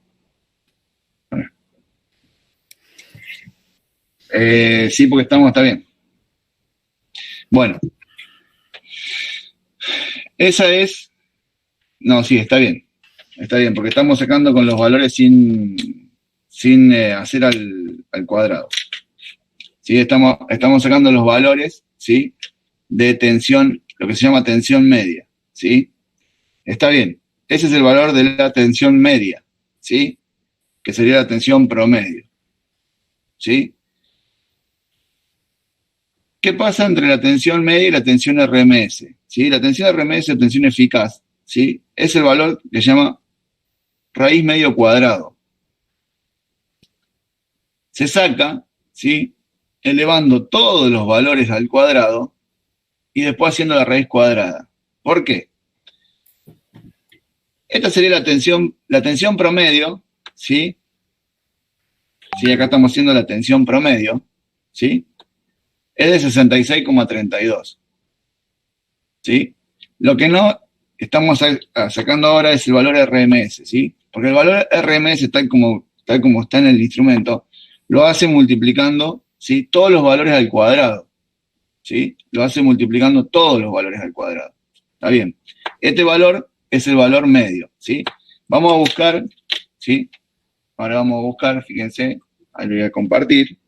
Sí, porque está bien. Bueno. Esa es... No, sí, está bien, porque estamos sacando con los valores sin hacer al cuadrado. ¿Sí? Estamos sacando los valores, ¿sí? De tensión, lo que se llama tensión media, ¿sí? Está bien, ese es el valor de la tensión media, ¿sí? Que sería la tensión promedio, ¿sí? ¿Qué pasa entre la tensión media y la tensión RMS? ¿Sí? La tensión RMS o tensión eficaz, ¿sí? Es el valor que se llama raíz medio cuadrado. Se saca, ¿sí? Elevando todos los valores al cuadrado y después haciendo la raíz cuadrada. ¿Por qué? Esta sería la tensión promedio, ¿sí? Sí, acá estamos haciendo la tensión promedio, ¿sí? Es de 66,32. ¿Sí? Lo que no estamos sacando ahora es el valor RMS, ¿sí? Porque el valor RMS, tal como está en el instrumento, lo hace multiplicando, ¿sí? Todos los valores al cuadrado, ¿sí? Lo hace multiplicando todos los valores al cuadrado. ¿Está bien? Este valor es el valor medio, ¿sí? Vamos a buscar, ¿sí? Ahora vamos a buscar, fíjense, ahí lo voy a compartir.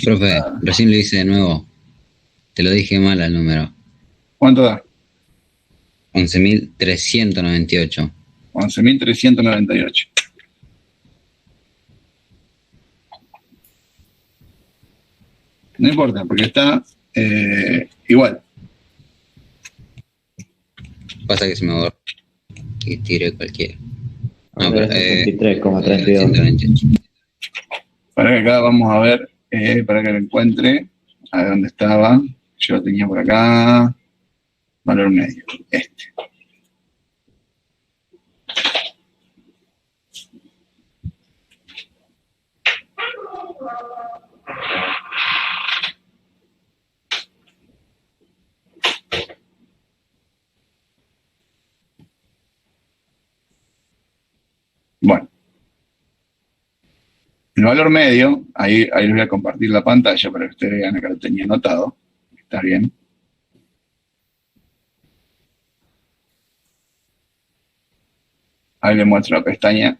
Profe, recién lo hice de nuevo. Te lo dije mal al número. ¿Cuánto da? 11.398. 11.398. No importa, porque está igual. Pasa que se me borró y tiré cualquiera. No, Ahora pero, 63,32. 198. Para que acá vamos a ver, para que lo encuentre, a ver dónde estaba. Yo lo tenía por acá. Valor medio, este. Bueno. El valor medio, ahí les voy a compartir la pantalla para que ustedes vean que lo tenía anotado. Está bien. Ahí les muestro la pestaña.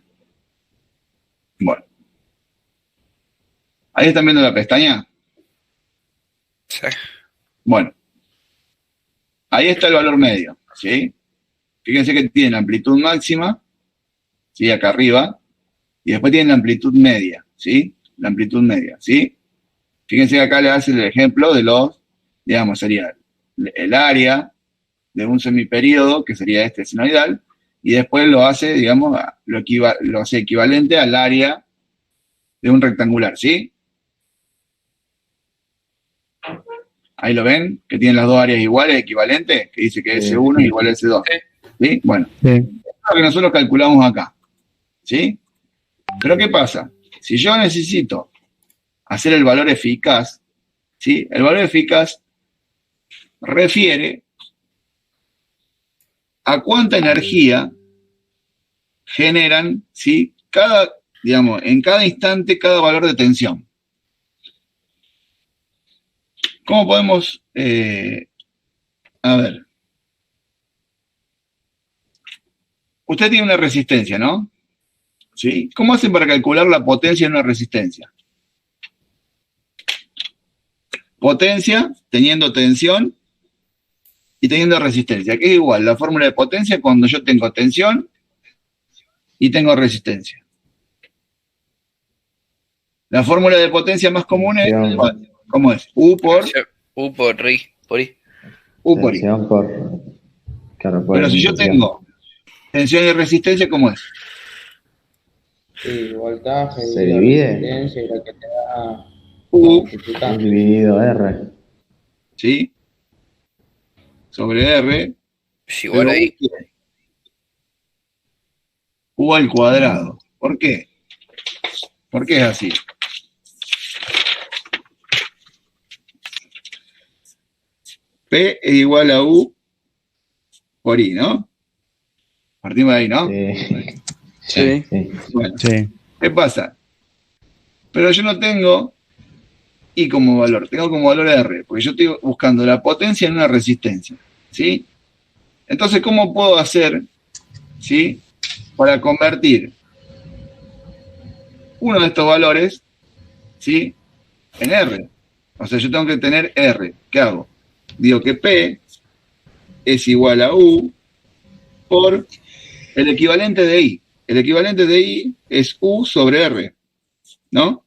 Bueno. ¿Ahí están viendo la pestaña? Sí. Bueno. Ahí está el valor medio, ¿sí? Fíjense que tiene la amplitud máxima, ¿sí? Acá arriba. Y después tiene la amplitud media, ¿sí? La amplitud media, ¿sí? Fíjense que acá le hace el ejemplo de los, digamos, sería el área de un semiperíodo, que sería este senoidal, y después lo hace, digamos, lo hace equivalente al área de un rectangular, ¿sí? Ahí lo ven, que tienen las dos áreas iguales, equivalentes, que dice que S1 es igual a S2, ¿sí? Bueno, Sí. es lo que nosotros calculamos acá, ¿sí? Pero ¿qué pasa? Si yo necesito hacer el valor eficaz, ¿sí? El valor eficaz refiere a cuánta energía generan, ¿sí? Digamos, en cada instante, cada valor de tensión. ¿Cómo podemos, a ver? Usted tiene una resistencia, ¿no? ¿Sí? ¿Cómo hacen para calcular la potencia de una resistencia? Potencia teniendo tensión y teniendo resistencia, que es igual la fórmula de potencia cuando yo tengo tensión y tengo resistencia. La fórmula de potencia más común es, ¿cómo es? U por I. Por I. U por I. Tensión por... Claro, por Pero si yo intensidad. tengo tensión y resistencia, ¿cómo es? Sí, voltaje, Se divide. resistencia y lo que te da U, multiplicar. Dividido R. ¿sí? Sobre R. Es igual a I. U al cuadrado. ¿Por qué? ¿Por qué es así? P es igual a U por I, ¿no? Partimos de ahí, ¿no? Sí. Bueno, Sí. ¿qué pasa? Pero yo no tengo I como valor, tengo como valor R, porque yo estoy buscando la potencia en una resistencia, ¿sí? Entonces, ¿cómo puedo hacer, ¿sí? Para convertir uno de estos valores, ¿sí? En R. O sea, yo tengo que tener R. ¿Qué hago? Digo que P es igual a U por el equivalente de I. El equivalente de I es U sobre R, ¿no?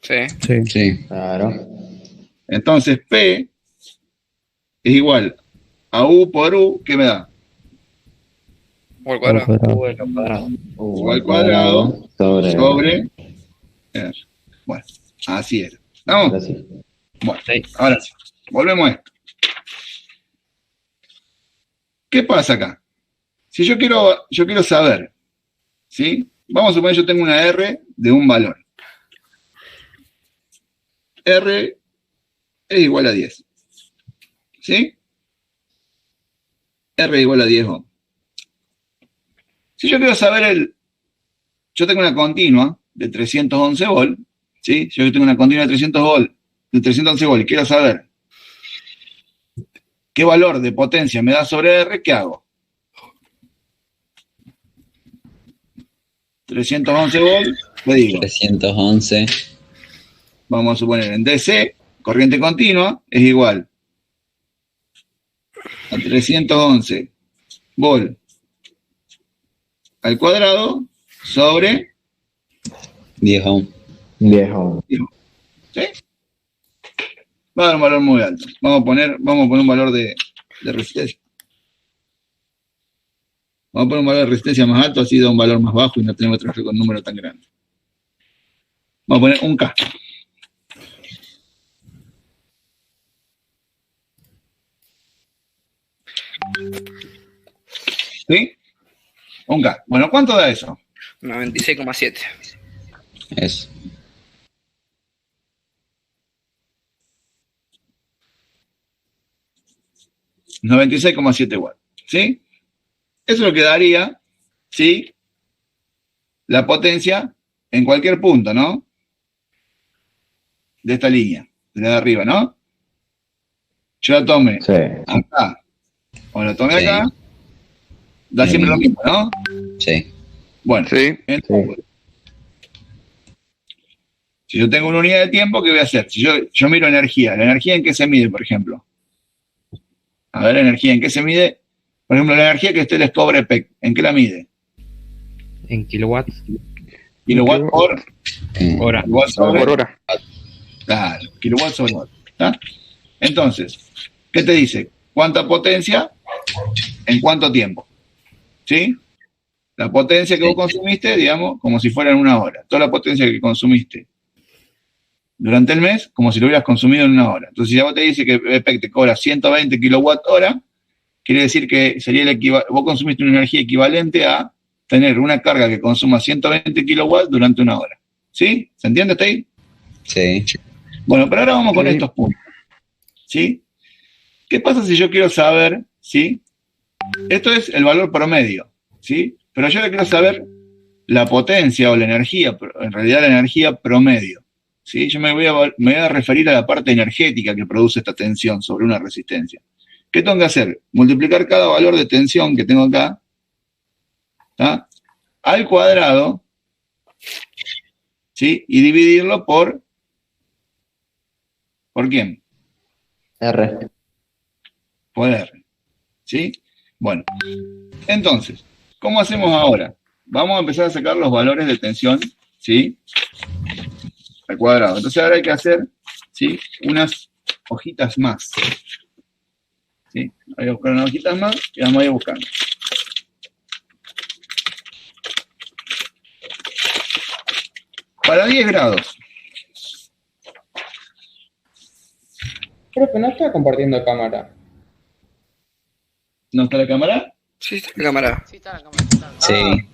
Sí. Sí. Sí. Claro. Entonces P es igual a U por U, ¿qué me da? U al cuadrado. U al cuadrado. U al cuadrado sobre R. Bueno, así es. ¿Estamos? Ahora sí. Bueno, Sí. ahora sí. Volvemos a esto. ¿Qué pasa acá? Si yo quiero saber, ¿sí? Vamos a suponer que yo tengo una R de un valor. R es igual a 10. ¿Sí? R es igual a 10 ohm. Si yo quiero saber yo tengo una continua de 311 volt, ¿sí? Yo tengo una continua de 311 volt y quiero saber qué valor de potencia me da sobre R, ¿qué hago? 311 volt, le digo, 311. vamos a suponer en DC, corriente continua, es igual a 311 volt al cuadrado sobre 10 ohm. 10 ohm. ¿sí? Va a dar un valor muy alto. Vamos a poner un valor de resistencia. Vamos a poner un valor de resistencia más alto, así da un valor más bajo y no tenemos que trabajar con un número tan grande. Vamos a poner un K. ¿Sí? Un K. Bueno, ¿cuánto da eso? 96,7. Eso. $96,7 watts. ¿Sí? Eso es lo que daría, ¿sí? la potencia en cualquier punto, ¿no? De esta línea, de la de arriba, ¿no? Yo la tome acá, o la tome acá, da siempre lo mismo, ¿no? Sí. Bueno, entonces, si yo tengo una unidad de tiempo, ¿qué voy a hacer? Si yo miro energía, ¿la energía en qué se mide, por ejemplo? A ver, energía, ¿en qué se mide? Por ejemplo, la energía que usted les cobre PEC, ¿en qué la mide? En kilowatts. Kilowatt por hora. Kilowatt sobre Por hora. Claro, kilowatt sobre hora. ¿Está? Entonces, ¿qué te dice? ¿Cuánta potencia en cuánto tiempo? ¿Sí? La potencia que vos consumiste, digamos, como si fuera en una hora. Toda la potencia que consumiste durante el mes, como si lo hubieras consumido en una hora. Entonces, si a vos te dice que EPEC te cobra 120 kilowatt hora, quiere decir que sería el equivalente, vos consumiste una energía equivalente a tener una carga que consuma 120 kilowatts durante una hora. ¿Sí? ¿Se entiende hasta ahí? Sí. Bueno, pero ahora vamos con estos puntos. ¿Sí? ¿Qué pasa si yo quiero saber, ¿sí? Esto es el valor promedio, ¿sí? Pero yo le quiero saber la potencia o la energía, en realidad la energía promedio, ¿sí? Yo me voy a referir a la parte energética que produce esta tensión sobre una resistencia. ¿Qué tengo que hacer? Multiplicar cada valor de tensión que tengo acá, ¿tá? Al cuadrado, ¿sí? Y dividirlo ¿por quién? R. Por R, ¿sí? Bueno, entonces, ¿cómo hacemos ahora? Vamos a empezar a sacar los valores de tensión, ¿sí? Al cuadrado. Entonces ahora hay que hacer, ¿sí? Unas hojitas más, ¿sí? Voy a buscar unas hojitas más y vamos a ir buscando. Para 10 grados. Profe, no está compartiendo cámara. ¿No está la cámara? Sí, está la cámara. Sí, está la cámara. Sí.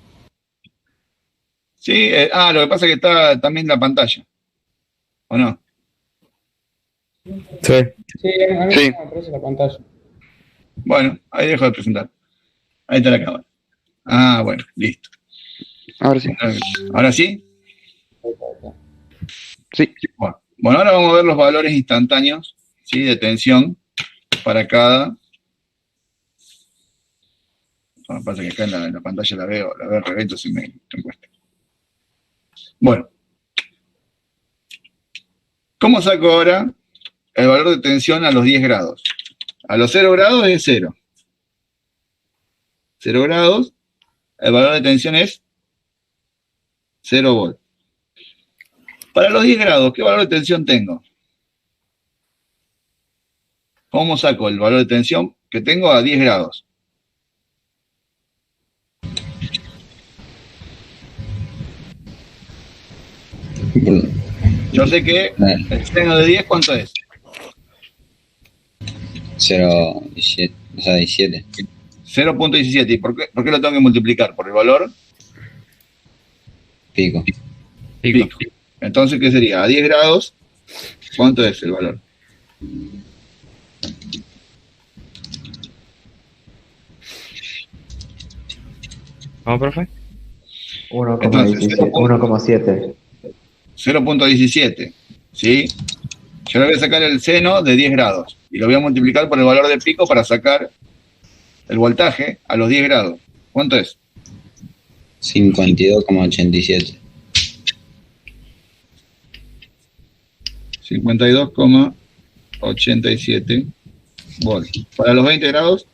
Sí, lo que pasa es que está también la pantalla. ¿O no? Sí. Sí, a mí Sí. no me aparece la pantalla. Bueno, ahí dejo de presentar. Ahí está la cámara. Ah, bueno, listo. Ahora sí. ¿Ahora sí? Sí. Bueno, ahora vamos a ver los valores instantáneos, ¿sí? De tensión para cada... Lo que pasa es que acá en la pantalla la veo al revés, entonces me cuesta. Bueno. ¿Cómo saco ahora el valor de tensión a los 10 grados? A los 0 grados es 0. 0 grados, el valor de tensión es 0 volt. Para los 10 grados, ¿qué valor de tensión tengo? ¿Cómo saco el valor de tensión que tengo a 10 grados? Yo sé que el seno de 10, ¿cuánto es? 0,17. O sea, 17. 0.17. ¿Y por qué lo tengo que multiplicar? ¿Por el valor? Pico. Pico. Entonces, ¿qué sería? A 10 grados, ¿cuánto es el valor? ¿Cómo, profe? 1,7. 0.17, ¿sí? Yo le voy a sacar el seno de 10 grados y lo voy a multiplicar por el valor de pico para sacar el voltaje a los 10 grados. ¿Cuánto es? 52,87. 52,87 volts. Para los 20 grados,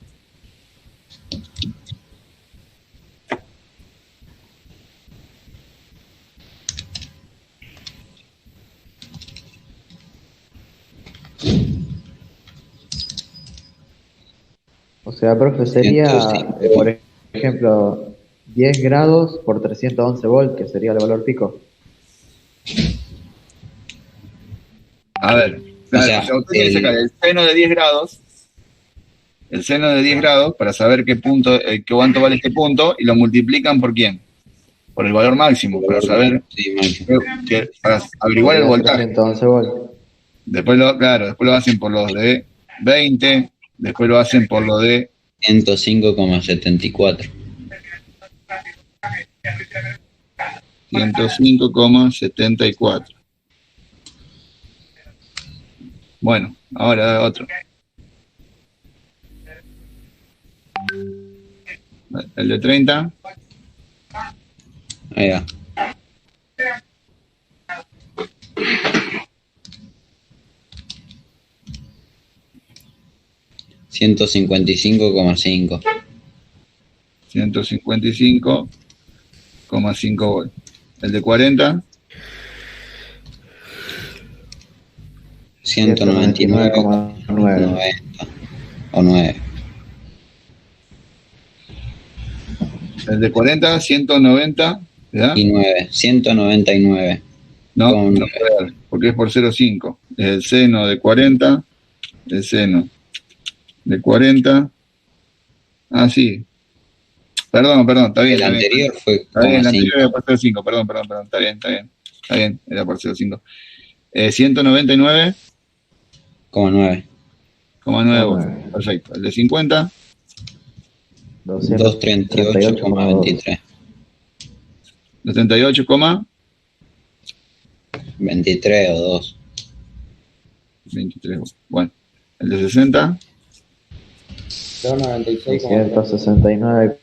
O sea, profe, sería, 105. por ejemplo, 10 grados por 311 volts, que sería el valor pico. a ver, claro, O sea, o sea, usted tiene que sacar el seno de 10 grados, el seno de 10 grados para saber qué punto, cuánto vale este punto, y lo multiplican por quién, por el valor máximo, para saber, Sí, máximo. para averiguar el voltaje. 311 volts. Después después lo hacen por los de 20, después lo hacen por lo de 105,74. 105,74. Bueno, ahora otro. El de 30. Ahí va. $155,5. 155,5 volts. El de 40. 199,90 o 9. El de 40, 190, ¿verdad? Y 9, 199. No, Con- no puede dar, porque es por 0,5. Es el seno de 40, el seno de 40. Ah, sí. Perdón, está bien. El anterior fue Está bien, el 0,5. anterior era por 0,5, perdón, está bien, era por 0,5. 199,9 9. volts, perfecto. El de 50, 238,23. de 38, 23 o 2. 23 volts. Bueno, el de 60, 296,3.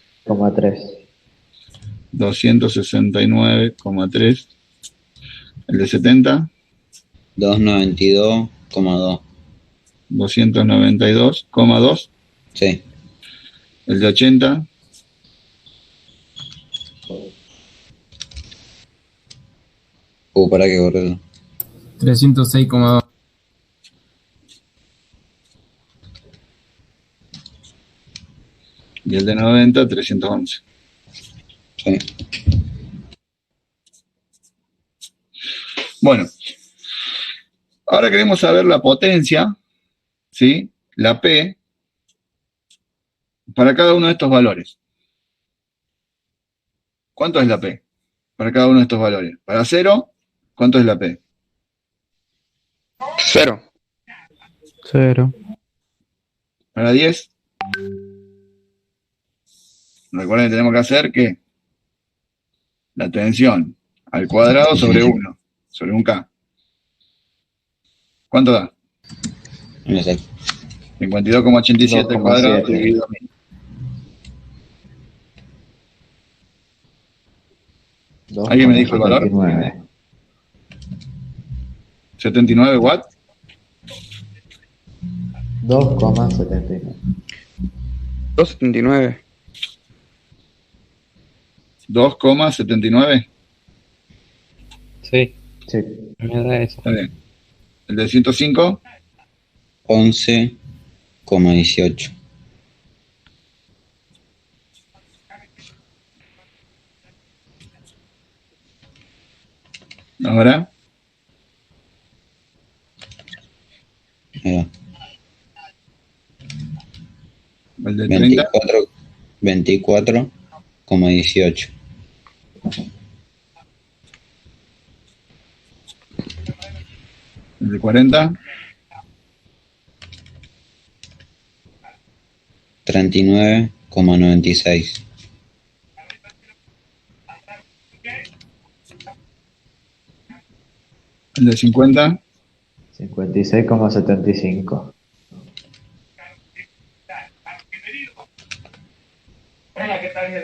269,3. 269,3. El de 70, 292,2. 292,2. Sí. El de 80, Para que correrlo. 306,2. y el de 90, 311. Sí. Bueno, ahora queremos saber la potencia, ¿sí? La P, para cada uno de estos valores. ¿Cuánto es la P? Para cada uno de estos valores. Para 0, ¿cuánto es la P? 0. 0. Para 10. Recuerden que tenemos que hacer que la tensión al cuadrado sobre 1, sobre un K. ¿Cuánto da? No sé. 52,87 al cuadrado 2,7. dividido 1000. ¿Alguien me dijo el valor? 2,79. 79 watts. 2,79. 279. 2,79. Sí, Sí. me da eso. Está bien. El de 105, 11,18. ahora. Ahí va. El de 30, 24,18. el de 40, 39,96. el de 50, 56,75.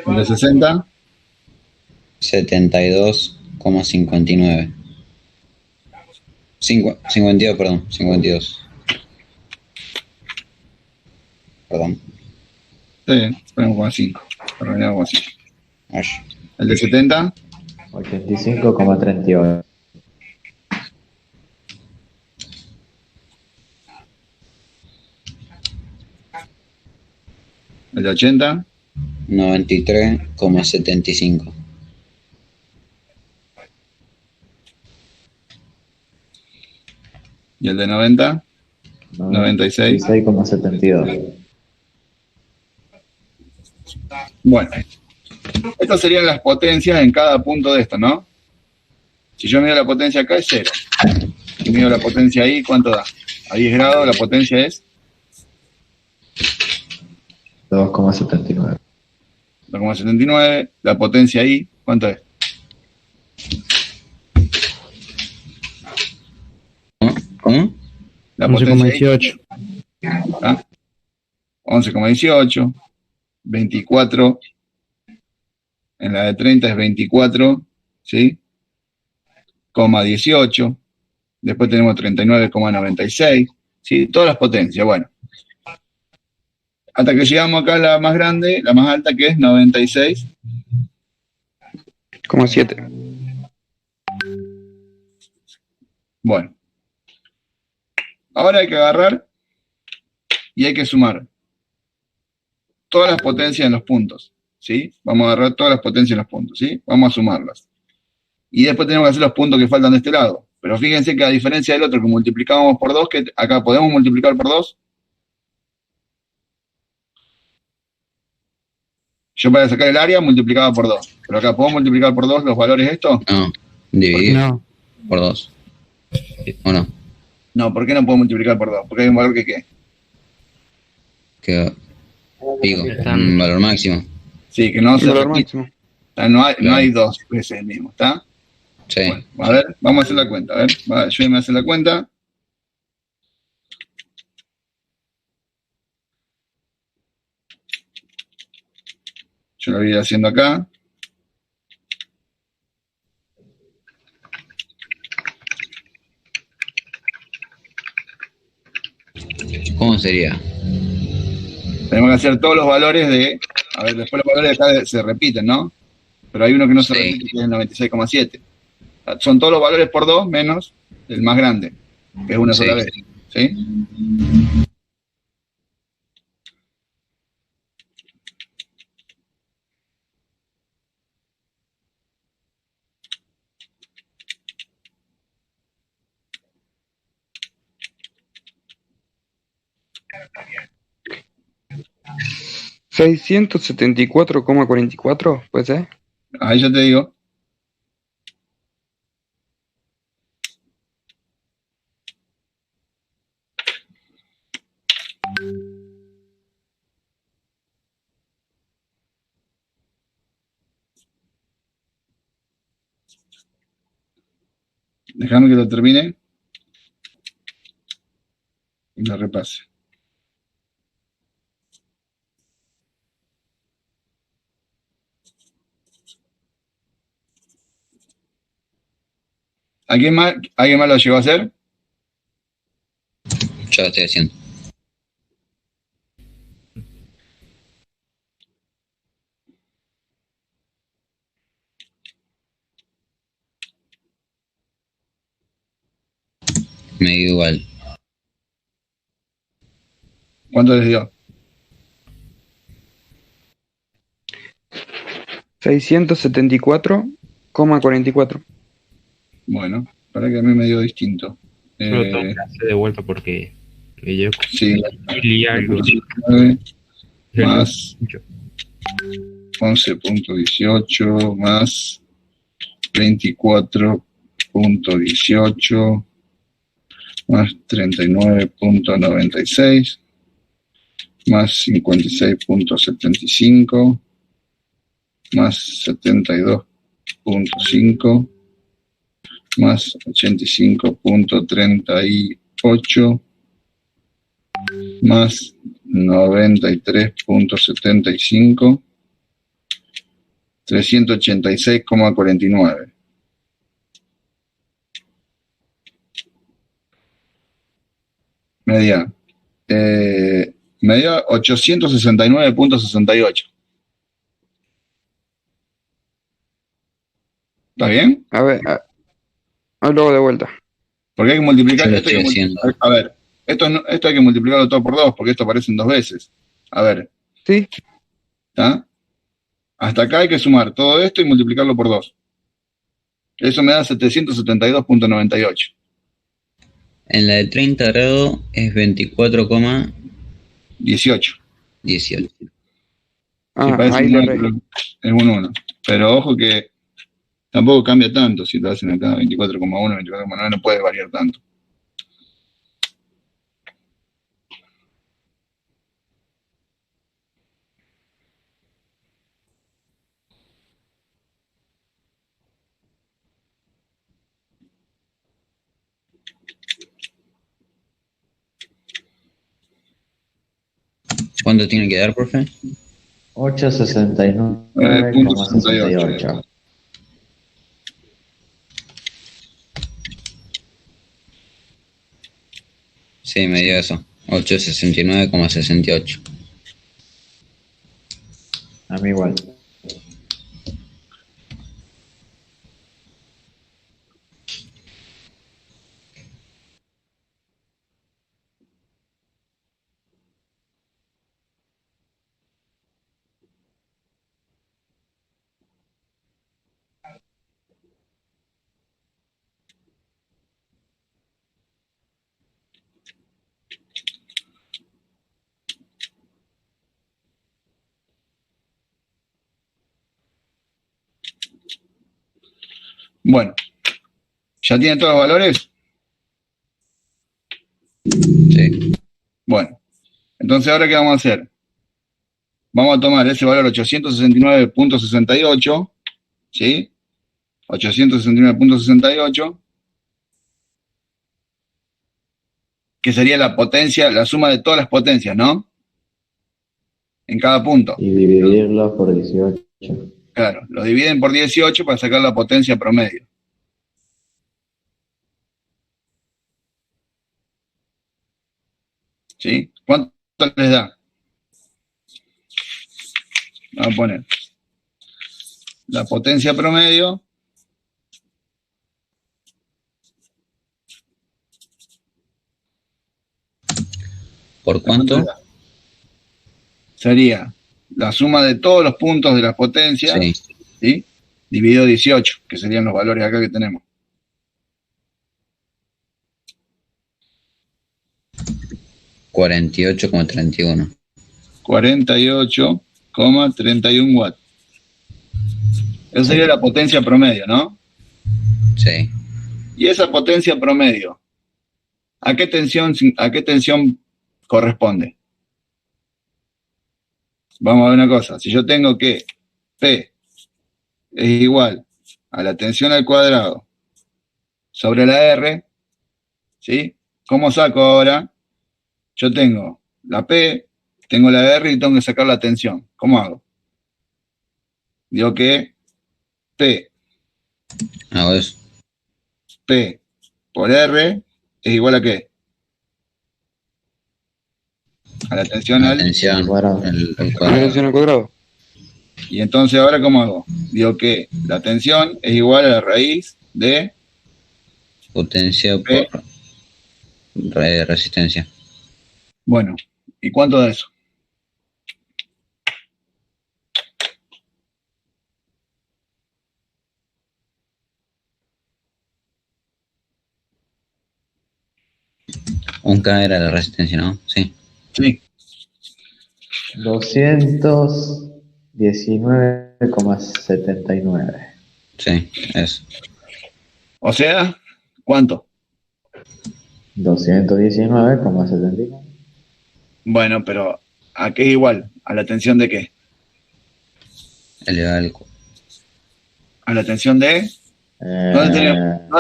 el de 60, 72,59. 52, perdón, 52. Perdón. está bien, ponemos con 5, terminamos con 5. Ay. El de 70, 85,38. el de 80, 93,75. y el de 90, 96. 96,72. Bueno, estas serían las potencias en cada punto de esto, ¿no? Si yo mido la potencia acá es 0. Si mido la potencia ahí, ¿cuánto da? A 10 grados la potencia es 2,79. 2,79. La potencia ahí, ¿cuánto es? la potencia ahí. 11,18. ¿Ah? 11,18, 24, en la de 30 es 24, ¿sí? Coma 18, después tenemos 39,96, ¿sí? Todas las potencias, bueno. Hasta que llegamos acá a la más grande, la más alta, que es 96,7. Bueno. Ahora hay que agarrar y hay que sumar todas las potencias en los puntos, ¿sí? Vamos a agarrar todas las potencias en los puntos, ¿sí? Vamos a sumarlas. Y después tenemos que hacer los puntos que faltan de este lado. Pero fíjense que a diferencia del otro que multiplicábamos por 2, que acá podemos multiplicar por 2. Yo para sacar el área multiplicaba por 2. Pero acá, ¿puedo multiplicar por 2 los valores estos? No, dividir No. por 2. ¿O no? No, ¿por qué no puedo multiplicar por 2? Porque hay un valor que ¿qué? Que digo, un valor máximo. Sí, que no se Valor repite. máximo. O sea, no Claro. hay dos veces el mismo, ¿está? Sí. Bueno, a ver, vamos a hacer la cuenta. A ver, ayúdenme a hacer la cuenta. Yo lo voy a ir haciendo acá. ¿Cómo sería? Tenemos que hacer todos los valores de... A ver, después los valores de acá se repiten, ¿no? Pero hay uno que no se Sí. repite, que es el 96,7. Son todos los valores por 2 menos el más grande, que es una Sí. sola vez. ¿Sí? ¿674,44? ¿Puede ser? Ahí ya te digo. Déjame que lo termine y lo repase. ¿Alguien más lo llegó a hacer? Yo lo estoy haciendo. Me dio igual. ¿Cuánto les dio? 674,44. Bueno, para que a mí me dio distinto. Yo lo tengo que hacer de vuelta porque me dio Sí, y algo. 9 más 11,18 más 24,18 más 39,96 más 56,75 más 72,5 más 85,38 más 93,75 386,49. Media. Media 869,68. ¿Está bien? A ver, luego de vuelta. Porque hay que multiplicar. Yo lo Esto hay estoy que haciendo. a ver, esto hay que multiplicarlo todo por 2, porque esto aparece en 2 veces. A ver, ¿Sí? ¿está? Hasta acá hay que sumar todo esto y multiplicarlo por 2. Eso me da 772,98. En la de 30 grados es 18. 24,18. Sí, parece Ahí un le 1, erré. pero es un 1. Pero ojo que tampoco cambia tanto si lo hacen acá 24,1, 24,9, no puede variar tanto. ¿Cuánto tiene que dar, profe? 869,68. Sí, me dio eso. 869,68. A mí igual. Bueno, ¿ya tienen todos los valores? Sí. Bueno, entonces ahora ¿qué vamos a hacer? Vamos a tomar ese valor 869,68, ¿sí? 869,68, que sería la potencia, la suma de todas las potencias, ¿no? En cada punto. Y dividirlo por 18. Claro, lo dividen por 18 para sacar la potencia promedio. ¿Sí? ¿Cuánto les da? Vamos a poner la potencia promedio ¿Por cuánto? sería la suma de todos los puntos de las potencias, Sí. ¿sí? Dividido 18, que serían los valores acá que tenemos. 48,31. 48,31 watts. Esa sería la potencia promedio, ¿no? Sí. Y esa potencia promedio, ¿a qué tensión corresponde? Vamos a ver una cosa. Si yo tengo que P es igual a la tensión al cuadrado sobre la R, ¿sí? ¿Cómo saco ahora? Yo tengo la P, tengo la R y tengo que sacar la tensión. ¿Cómo hago? Digo que P Hago eso. P por R es igual a ¿qué? A la tensión La al... tensión. Al cuadrado. El La cuadrado. tensión al cuadrado. Y entonces ahora ¿cómo hago? Digo que la tensión es igual a la raíz de Potencia P. por resistencia. Bueno, ¿y cuánto da eso? Un K era la resistencia, ¿no? Sí. Sí, 219,79. Sí, eso. o sea, ¿cuánto? 219,79. Bueno, pero ¿a qué es igual? ¿A la tensión de qué? Elevado al ¿A la tensión de? ¿Dónde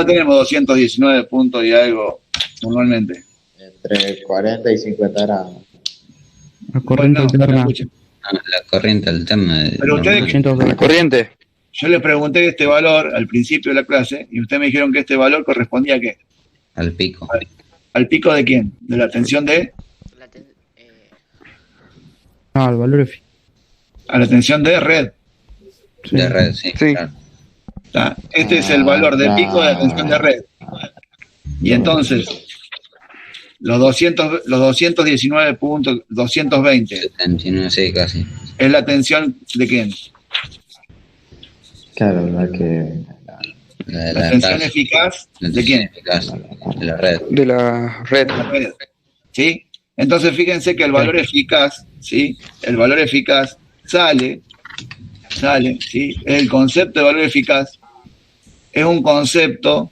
tenemos 219 puntos y algo normalmente? Entre 40 y 50 grados. La corriente Bueno, alterna. escuchen. la corriente alterna. Pero ustedes, 800 La corriente. yo les pregunté este valor al principio de la clase y ustedes me dijeron que este valor correspondía ¿a qué? Al pico. ¿Al pico de quién? ¿De la tensión de? La ten- Ah, el valor es. A la tensión de red. De red, sí. Sí. Claro. ¿Está? Este es el valor del pico de la tensión de red. Y entonces, los 219 puntos, 220, 79, sí, casi. ¿es la tensión de quién? Claro, la que. La de ¿La la tensión casa. eficaz La de quién? eficaz. De la red. De la red. La red. ¿Sí? Entonces fíjense que el valor eficaz, ¿sí? El valor eficaz sale, ¿sí? El concepto de valor eficaz es un concepto,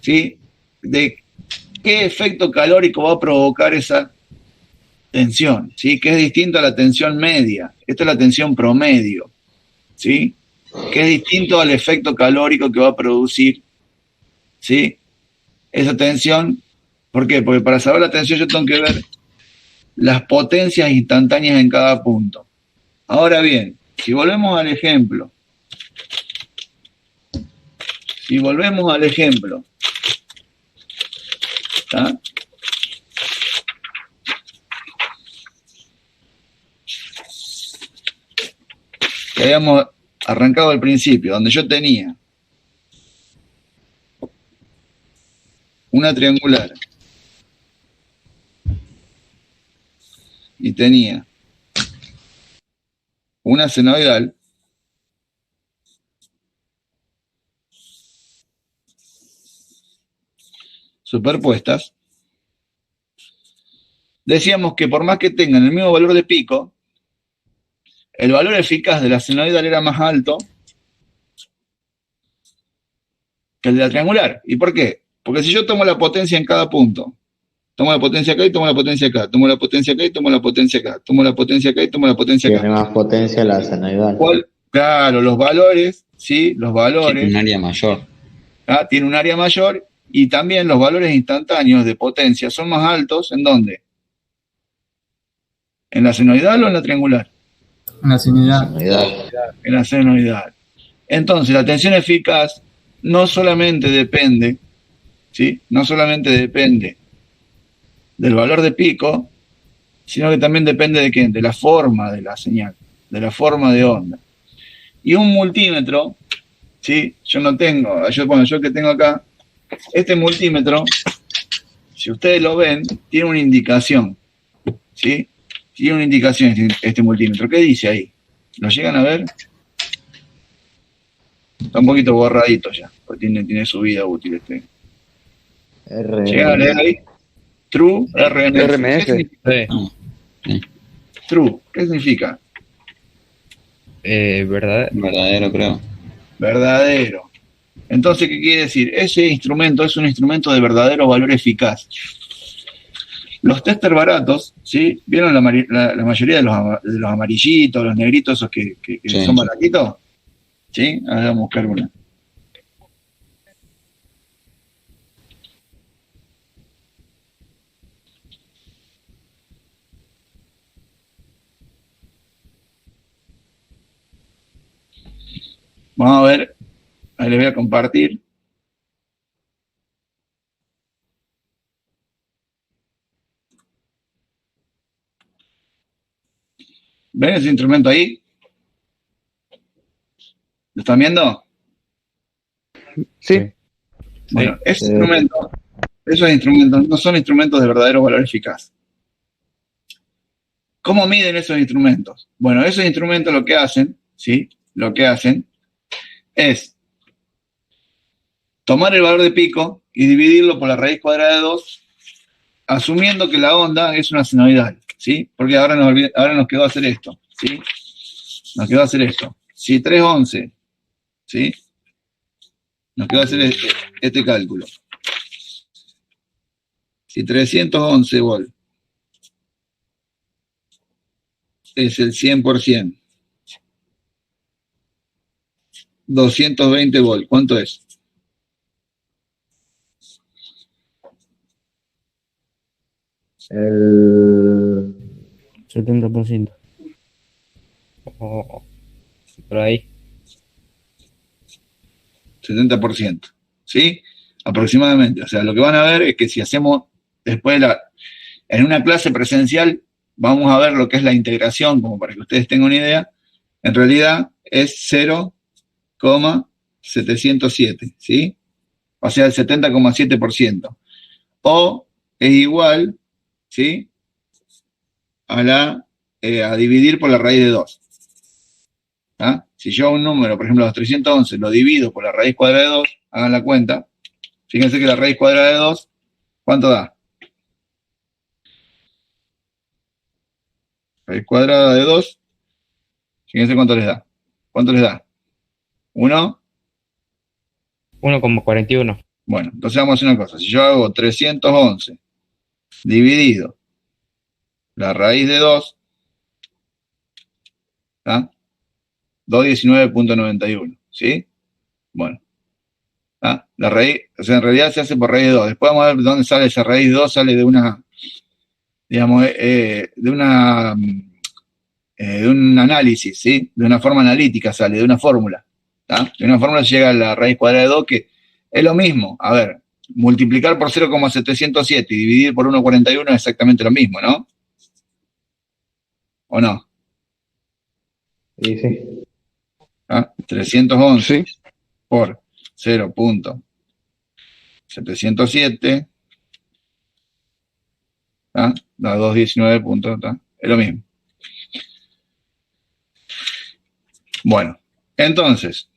¿sí? De qué efecto calórico va a provocar esa tensión, ¿sí? Que es distinto a la tensión media. Esta es la tensión promedio, ¿sí? Que es distinto al efecto calórico que va a producir, ¿sí? Esa tensión. ¿Por qué? Porque para saber la tensión yo tengo que ver las potencias instantáneas en cada punto. Ahora bien, si volvemos al ejemplo, ¿está? Que habíamos arrancado al principio, donde yo tenía una triangular y tenía una senoidal, superpuestas, decíamos que por más que tengan el mismo valor de pico, el valor eficaz de la senoidal era más alto que el de la triangular. ¿Y por qué? Porque si yo tomo la potencia en cada punto, tomo la potencia acá y tomo la potencia acá, tomo la potencia acá y tomo la potencia acá, tomo la potencia acá y tomo la potencia acá. Tiene más potencia la senoidal. Claro, los valores, ¿sí? Los valores. Tiene un área mayor. Tiene un área mayor y también los valores instantáneos de potencia son más altos, ¿en dónde? ¿En la senoidal o en la triangular? En la senoidal. En la senoidal. Entonces, la tensión eficaz no solamente depende, ¿sí? No solamente depende del valor de pico, sino que también depende de ¿qué? De la forma de la señal, de la forma de onda. Y un multímetro, ¿sí? Yo que tengo acá, este multímetro, si ustedes lo ven, tiene una indicación, ¿sí? Tiene una indicación este multímetro. ¿Qué dice ahí? ¿Lo llegan a ver? Está un poquito borradito ya, porque tiene su vida útil este. ¿Llegan a leer ahí? True, RMS. Sí. True, ¿qué significa? Verdadero, creo. Verdadero. Entonces, ¿qué quiere decir? Ese instrumento es un instrumento de verdadero valor eficaz. Los tester baratos, ¿sí? ¿Vieron la mayoría de los amarillitos, los negritos, esos que Sí. son baratitos? ¿Sí? Ahora vamos a buscar una. Vamos a ver, ahí les voy a compartir. ¿Ven ese instrumento ahí? ¿Lo están viendo? Sí. Bueno, esos instrumentos no son instrumentos de verdadero valor eficaz. ¿Cómo miden esos instrumentos? Bueno, esos instrumentos lo que hacen, ¿sí? Lo que hacen es tomar el valor de pico y dividirlo por la raíz cuadrada de 2, asumiendo que la onda es una senoidal, ¿sí? Porque ahora nos quedó hacer esto, ¿sí? Nos quedó hacer esto. Si 311, ¿sí? Nos quedó hacer este cálculo. Si 311 volt es el 100%, 220 volt, ¿cuánto es? El 70%. Por ahí. 70%, ¿sí? Aproximadamente. O sea, lo que van a ver es que si hacemos después en una clase presencial, vamos a ver lo que es la integración, como para que ustedes tengan una idea. En realidad es 0,707, ¿sí? O sea, el 70,7%. O es igual, ¿sí? A dividir por la raíz de 2. ¿Ah? Si yo un número, por ejemplo, los 311, lo divido por la raíz cuadrada de 2, hagan la cuenta. Fíjense que la raíz cuadrada de 2, ¿cuánto da? Raíz cuadrada de 2, fíjense cuánto les da. ¿Cuánto les da? 1,41. Bueno, entonces vamos a hacer una cosa. Si yo hago 311 dividido la raíz de 2, ¿está? 219.91, ¿sí? Bueno. La raíz, o sea, en realidad se hace por raíz de 2. Después vamos a ver de dónde sale esa raíz de 2, sale de una digamos, de un análisis, ¿sí? De una forma analítica sale, de una fórmula. ¿Tá? De una fórmula llega a la raíz cuadrada de 2, que es lo mismo. A ver, multiplicar por 0,707 y dividir por 1,41 es exactamente lo mismo, ¿no? ¿O no? Sí, sí. ¿Ah? 311 Sí. por 0,707 da 219 puntos, ¿tá? Es lo mismo. Bueno, entonces,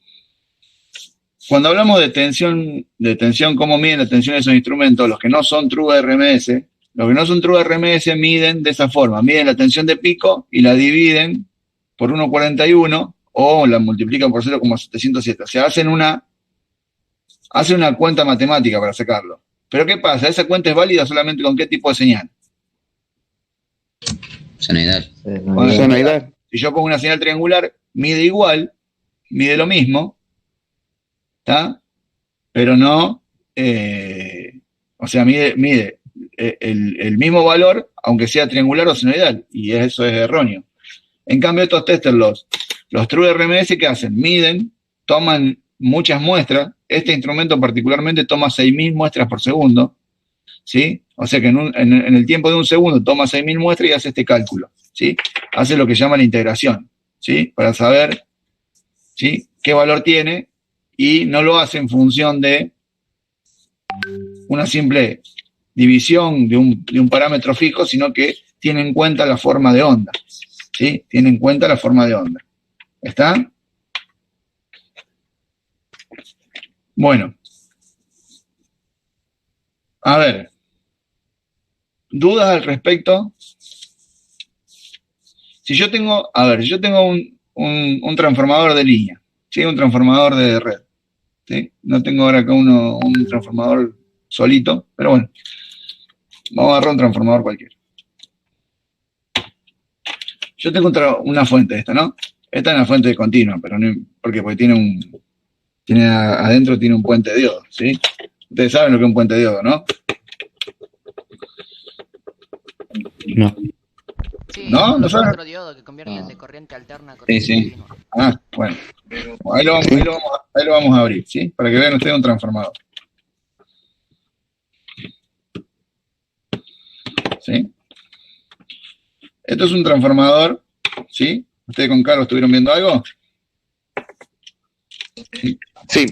cuando hablamos de tensión, cómo miden la tensión de esos instrumentos, los que no son true RMS, miden de esa forma, miden la tensión de pico y la dividen por 1,41 o la multiplican por 0,707. O sea, hacen una cuenta matemática para sacarlo. Pero ¿qué pasa? ¿Esa cuenta es válida solamente con qué tipo de señal? Senoidal. Senoidal. Si yo pongo una señal triangular, mide igual, mide lo mismo, ¿está? Pero no, o sea, mide el mismo valor, aunque sea triangular o senoidal, y eso es erróneo. En cambio, estos testers, los True RMS, ¿qué hacen? Miden, toman muchas muestras. Este instrumento particularmente toma 6.000 muestras por segundo, ¿sí? O sea que en el tiempo de un segundo toma 6.000 muestras y hace este cálculo, ¿sí? Hace lo que llama la integración, ¿sí? Para saber, ¿sí?, qué valor tiene, y no lo hace en función de una simple división de un parámetro fijo, sino que tiene en cuenta la forma de onda, ¿sí? Tiene en cuenta la forma de onda. ¿Está? Bueno. A ver. ¿Dudas al respecto? Si yo tengo, un transformador de línea, ¿sí? Un transformador de red, ¿sí? No tengo ahora acá un transformador solito, pero bueno, vamos a agarrar un transformador cualquiera. Yo tengo una fuente de esta, ¿no? Esta es una fuente continua, pero no, porque adentro tiene un puente de diodo, ¿sí? Ustedes saben lo que es un puente de diodo, ¿no? No. Sí, ¿No? ¿No saben? otro diodo que convierte de corriente alterna a corriente Sí. continua. Ah, bueno. Ahí lo vamos a abrir, ¿sí? Para que vean ustedes un transformador. ¿Sí? Esto es un transformador, ¿sí? ¿Ustedes con Carlos estuvieron viendo algo? Sí. Sí.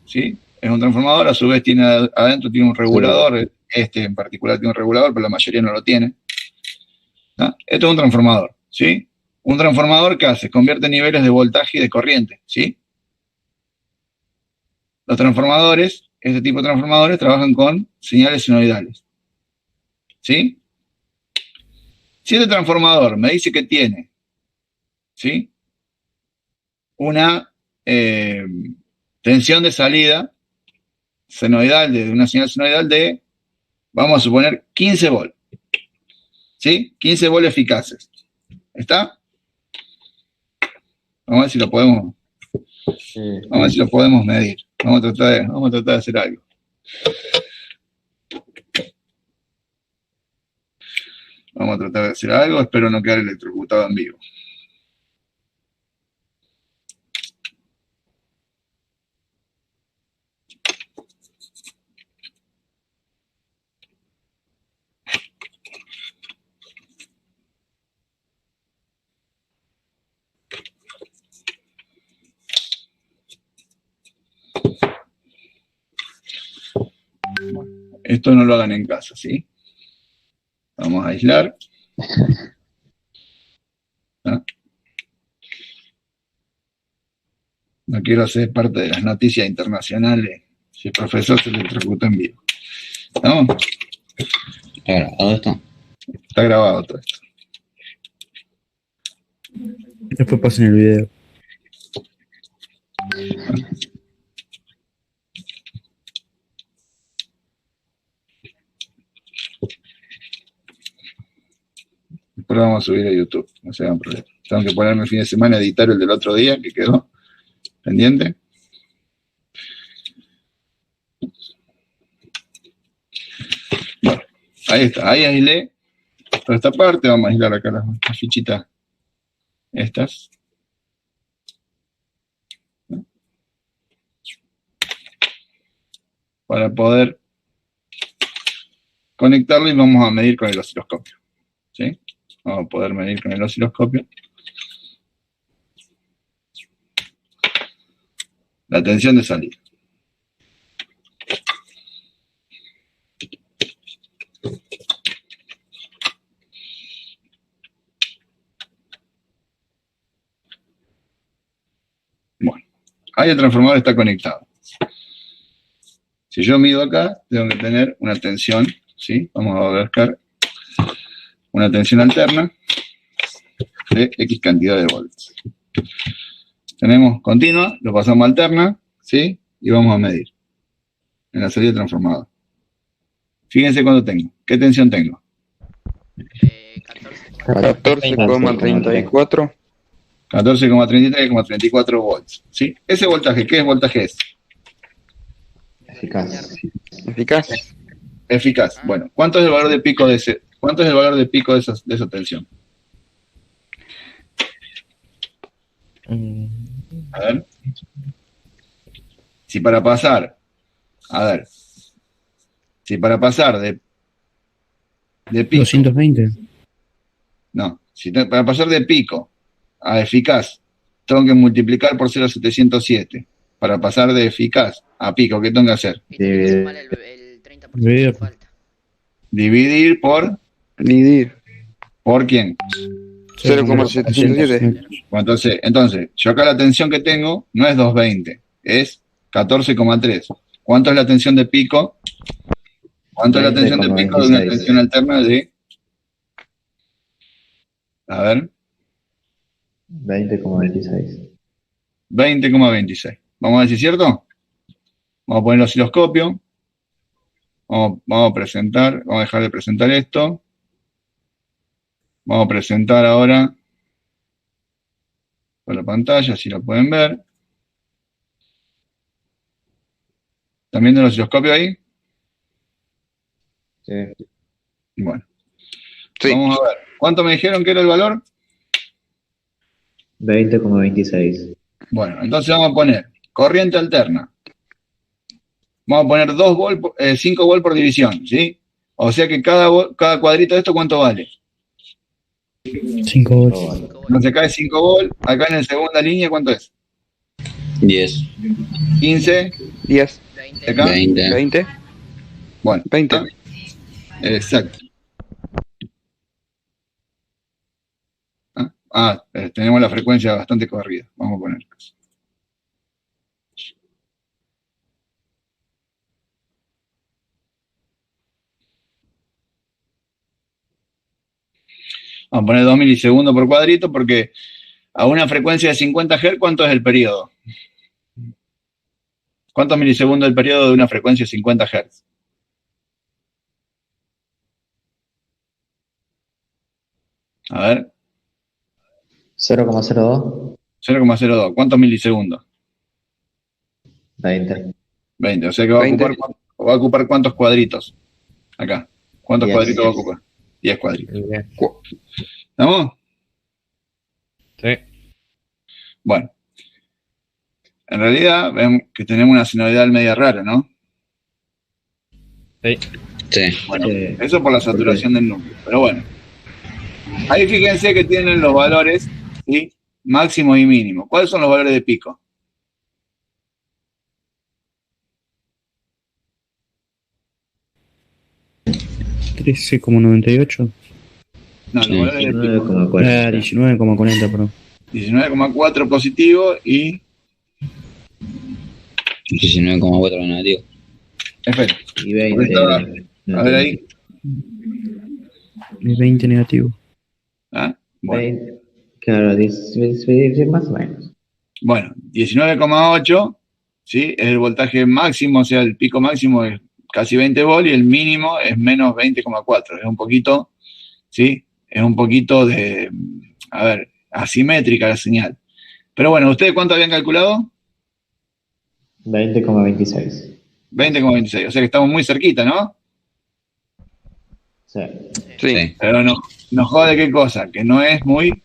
¿Sí? Es un transformador, a su vez adentro tiene un regulador, este en particular tiene un regulador, pero la mayoría no lo tiene. ¿No? Esto es un transformador, ¿sí? Un transformador, ¿qué hace? Convierte niveles de voltaje y de corriente, ¿sí? Los transformadores, este tipo de transformadores, trabajan con señales senoidales, ¿sí? Si este transformador me dice que tiene, ¿sí?, una tensión de salida senoidal, de una señal senoidal de, vamos a suponer, 15 volt, ¿sí? 15 volt eficaces. ¿Está? Vamos a ver si lo podemos, medir. Vamos a tratar de hacer algo. Vamos a tratar de hacer algo, espero no quedar electrocutado en vivo. Esto no lo hagan en casa, ¿sí? Vamos a aislar. ¿Ah? No quiero ser parte de las noticias internacionales si el profesor se electrocuta en vivo. ¿No? ¿Está grabado esto? Está grabado todo esto. Después pasen el video. Después lo vamos a subir a YouTube, no se hagan problema. Tengo que ponerme el fin de semana a editar el del otro día, que quedó pendiente. Bueno, ahí está, ahí aislé toda esta parte, vamos a aislar acá las fichitas estas. Para poder conectarlo y vamos a medir con el osciloscopio. ¿Sí? Vamos a poder medir con el osciloscopio la tensión de salida. Bueno, ahí el transformador está conectado. Si yo mido acá, tengo que tener una tensión, ¿sí? Vamos a buscar una tensión alterna de X cantidad de volts. Tenemos continua, lo pasamos a alterna, ¿sí? Y vamos a medir en la salida del transformador. Fíjense cuánto tengo. ¿Qué tensión tengo? 14,34. 14,33,34 volts, ¿sí? Ese voltaje, ¿qué voltaje es? Eficaz. Eficaz. Eficaz. Bueno, ¿cuánto es el valor de pico de ese? ¿Cuánto es el valor de pico de esa tensión? A ver. Si para pasar de pico. 220. No, para pasar de pico a eficaz, tengo que multiplicar por 0,707. Para pasar de eficaz a pico, ¿qué tengo que hacer? Dividir. Dividir por... Dividir. ¿Por quién? 0,707. Bueno, entonces, yo acá la tensión que tengo no es 220, es 14,3. ¿Cuánto es la tensión de pico? ¿Cuánto es la tensión de pico de una tensión alterna de... A ver. 20,26. 20,26. ¿Vamos a decir cierto? Vamos a poner el osciloscopio. Vamos a presentar, vamos a dejar de presentar esto. Vamos a presentar ahora por la pantalla, si lo pueden ver. ¿También del osciloscopio ahí? Sí. Bueno. Sí. Vamos a ver. ¿Cuánto me dijeron que era el valor? 20,26. Bueno, entonces vamos a poner corriente alterna. Vamos a poner 5 volt por división, ¿sí? O sea que cada cuadrito de esto, ¿cuánto vale? 5 volts. Entonces acá es 5 volt. Acá en la segunda línea, ¿cuánto es? 10. 15. 10. Acá. 20. 20. Bueno. 20. Exacto. Tenemos la frecuencia bastante corrida. Vamos a poner. Vamos a poner 2 milisegundos por cuadrito porque a una frecuencia de 50 Hz, ¿cuánto es el periodo? ¿Cuántos milisegundos es el periodo de una frecuencia de 50 Hz? A ver. 0,02. 0,02. ¿Cuántos milisegundos? 20. 20. O sea que va a ocupar ¿cuántos cuadritos? Acá. ¿Cuántos 10. cuadritos va a ocupar? 10 cuadritos. Bien. ¿Estamos? Sí. Bueno. En realidad, vemos que tenemos una sinoidal media rara, ¿no? Sí. Sí. Bueno, eso por la saturación del núcleo. Pero bueno. Ahí fíjense que tienen los valores, ¿sí? Máximo y mínimo. ¿Cuáles son los valores de pico? $13,98. No, los valores de pico. 19,40, perdón. 19,4 positivo y 19,4 negativo. efecto. Y 20. A ver ahí. Y 20 negativo. ¿Ah? Bueno. 20. Claro, más o menos. Bueno, 19,8, ¿sí? Es el voltaje máximo, o sea, el pico máximo es casi 20 volt y el mínimo es menos 20,4. Es un poquito, ¿sí? Es un poquito de, asimétrica la señal. Pero bueno, ¿ustedes cuánto habían calculado? 20,26. 20,26, o sea que estamos muy cerquita, ¿no? Sí. Sí. Pero no, ¿Nos jode qué cosa? Que no es muy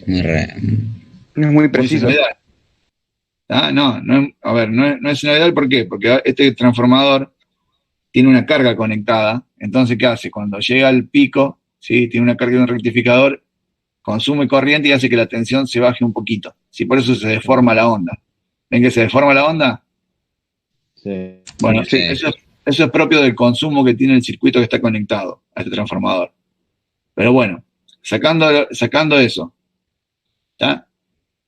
Muy re- No es muy preciso. sinusoidal. ¿Ah? A ver, no es sinusoidal, ¿por qué? Porque este transformador tiene una carga conectada, entonces, ¿qué hace? Cuando llega al pico, ¿sí? Tiene una carga de un rectificador, consume corriente y hace que la tensión se baje un poquito. ¿Sí? Por eso se deforma la onda. ¿Ven que se deforma la onda? Sí. Bueno, Sí. eso es propio del consumo que tiene el circuito que está conectado a este transformador. Pero bueno, sacando eso, ¿tá?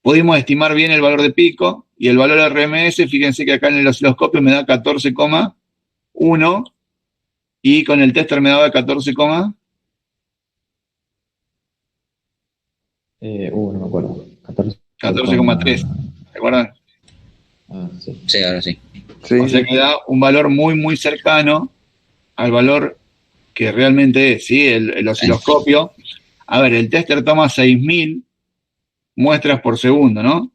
Pudimos estimar bien el valor de pico y el valor RMS, fíjense que acá en el osciloscopio me da 14,1 y con el tester me daba 14, No me acuerdo. 14,3. ¿Se acuerdan? Ah, sí. Sí, ahora sí. Sí, O sea que da un valor muy, muy cercano al valor que realmente es, ¿sí? El osciloscopio. A ver, el tester toma 6.000 muestras por segundo, ¿no?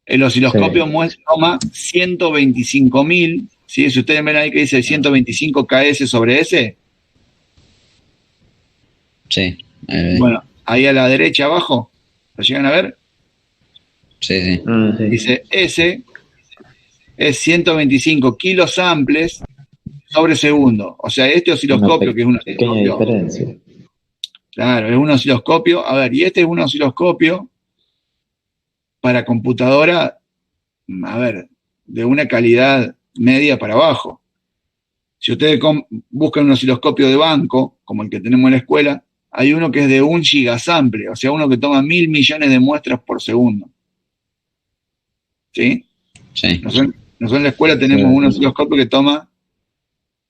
El osciloscopio toma 125.000, ¿sí? Si ustedes ven ahí que dice 125 KS sobre S, Sí. bueno, ahí a la derecha abajo, ¿lo llegan a ver? Sí, sí. Sí. Dice S es 125 kilosamples sobre segundo. O sea, este osciloscopio, que es un pequeña osciloscopio, diferencia. claro, es un osciloscopio. A ver, y este es un osciloscopio para computadora, a ver, de una calidad media para abajo. Si ustedes buscan un osciloscopio de banco, como el que tenemos en la escuela, hay uno que es de 1 gigasample, o sea, uno que toma 1.000 millones de muestras por segundo. ¿Sí? Sí. Nosotros en la escuela tenemos un osciloscopio que toma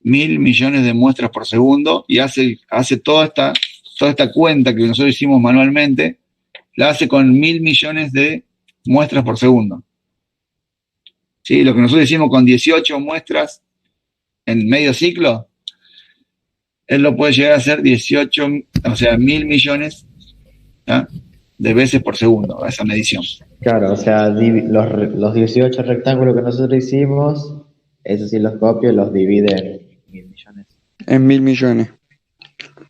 1.000 millones de muestras por segundo y hace toda esta cuenta que nosotros hicimos manualmente, la hace con 1.000 millones de muestras por segundo. ¿Sí? Lo que nosotros hicimos con 18 muestras en medio ciclo, él lo puede llegar a hacer 18, o sea, 1.000 millones, ¿ah?, de veces por segundo, a esa medición. Claro, o sea, los 18 rectángulos que nosotros hicimos, ese osciloscopio los divide en 1.000 millones. en 1.000 millones.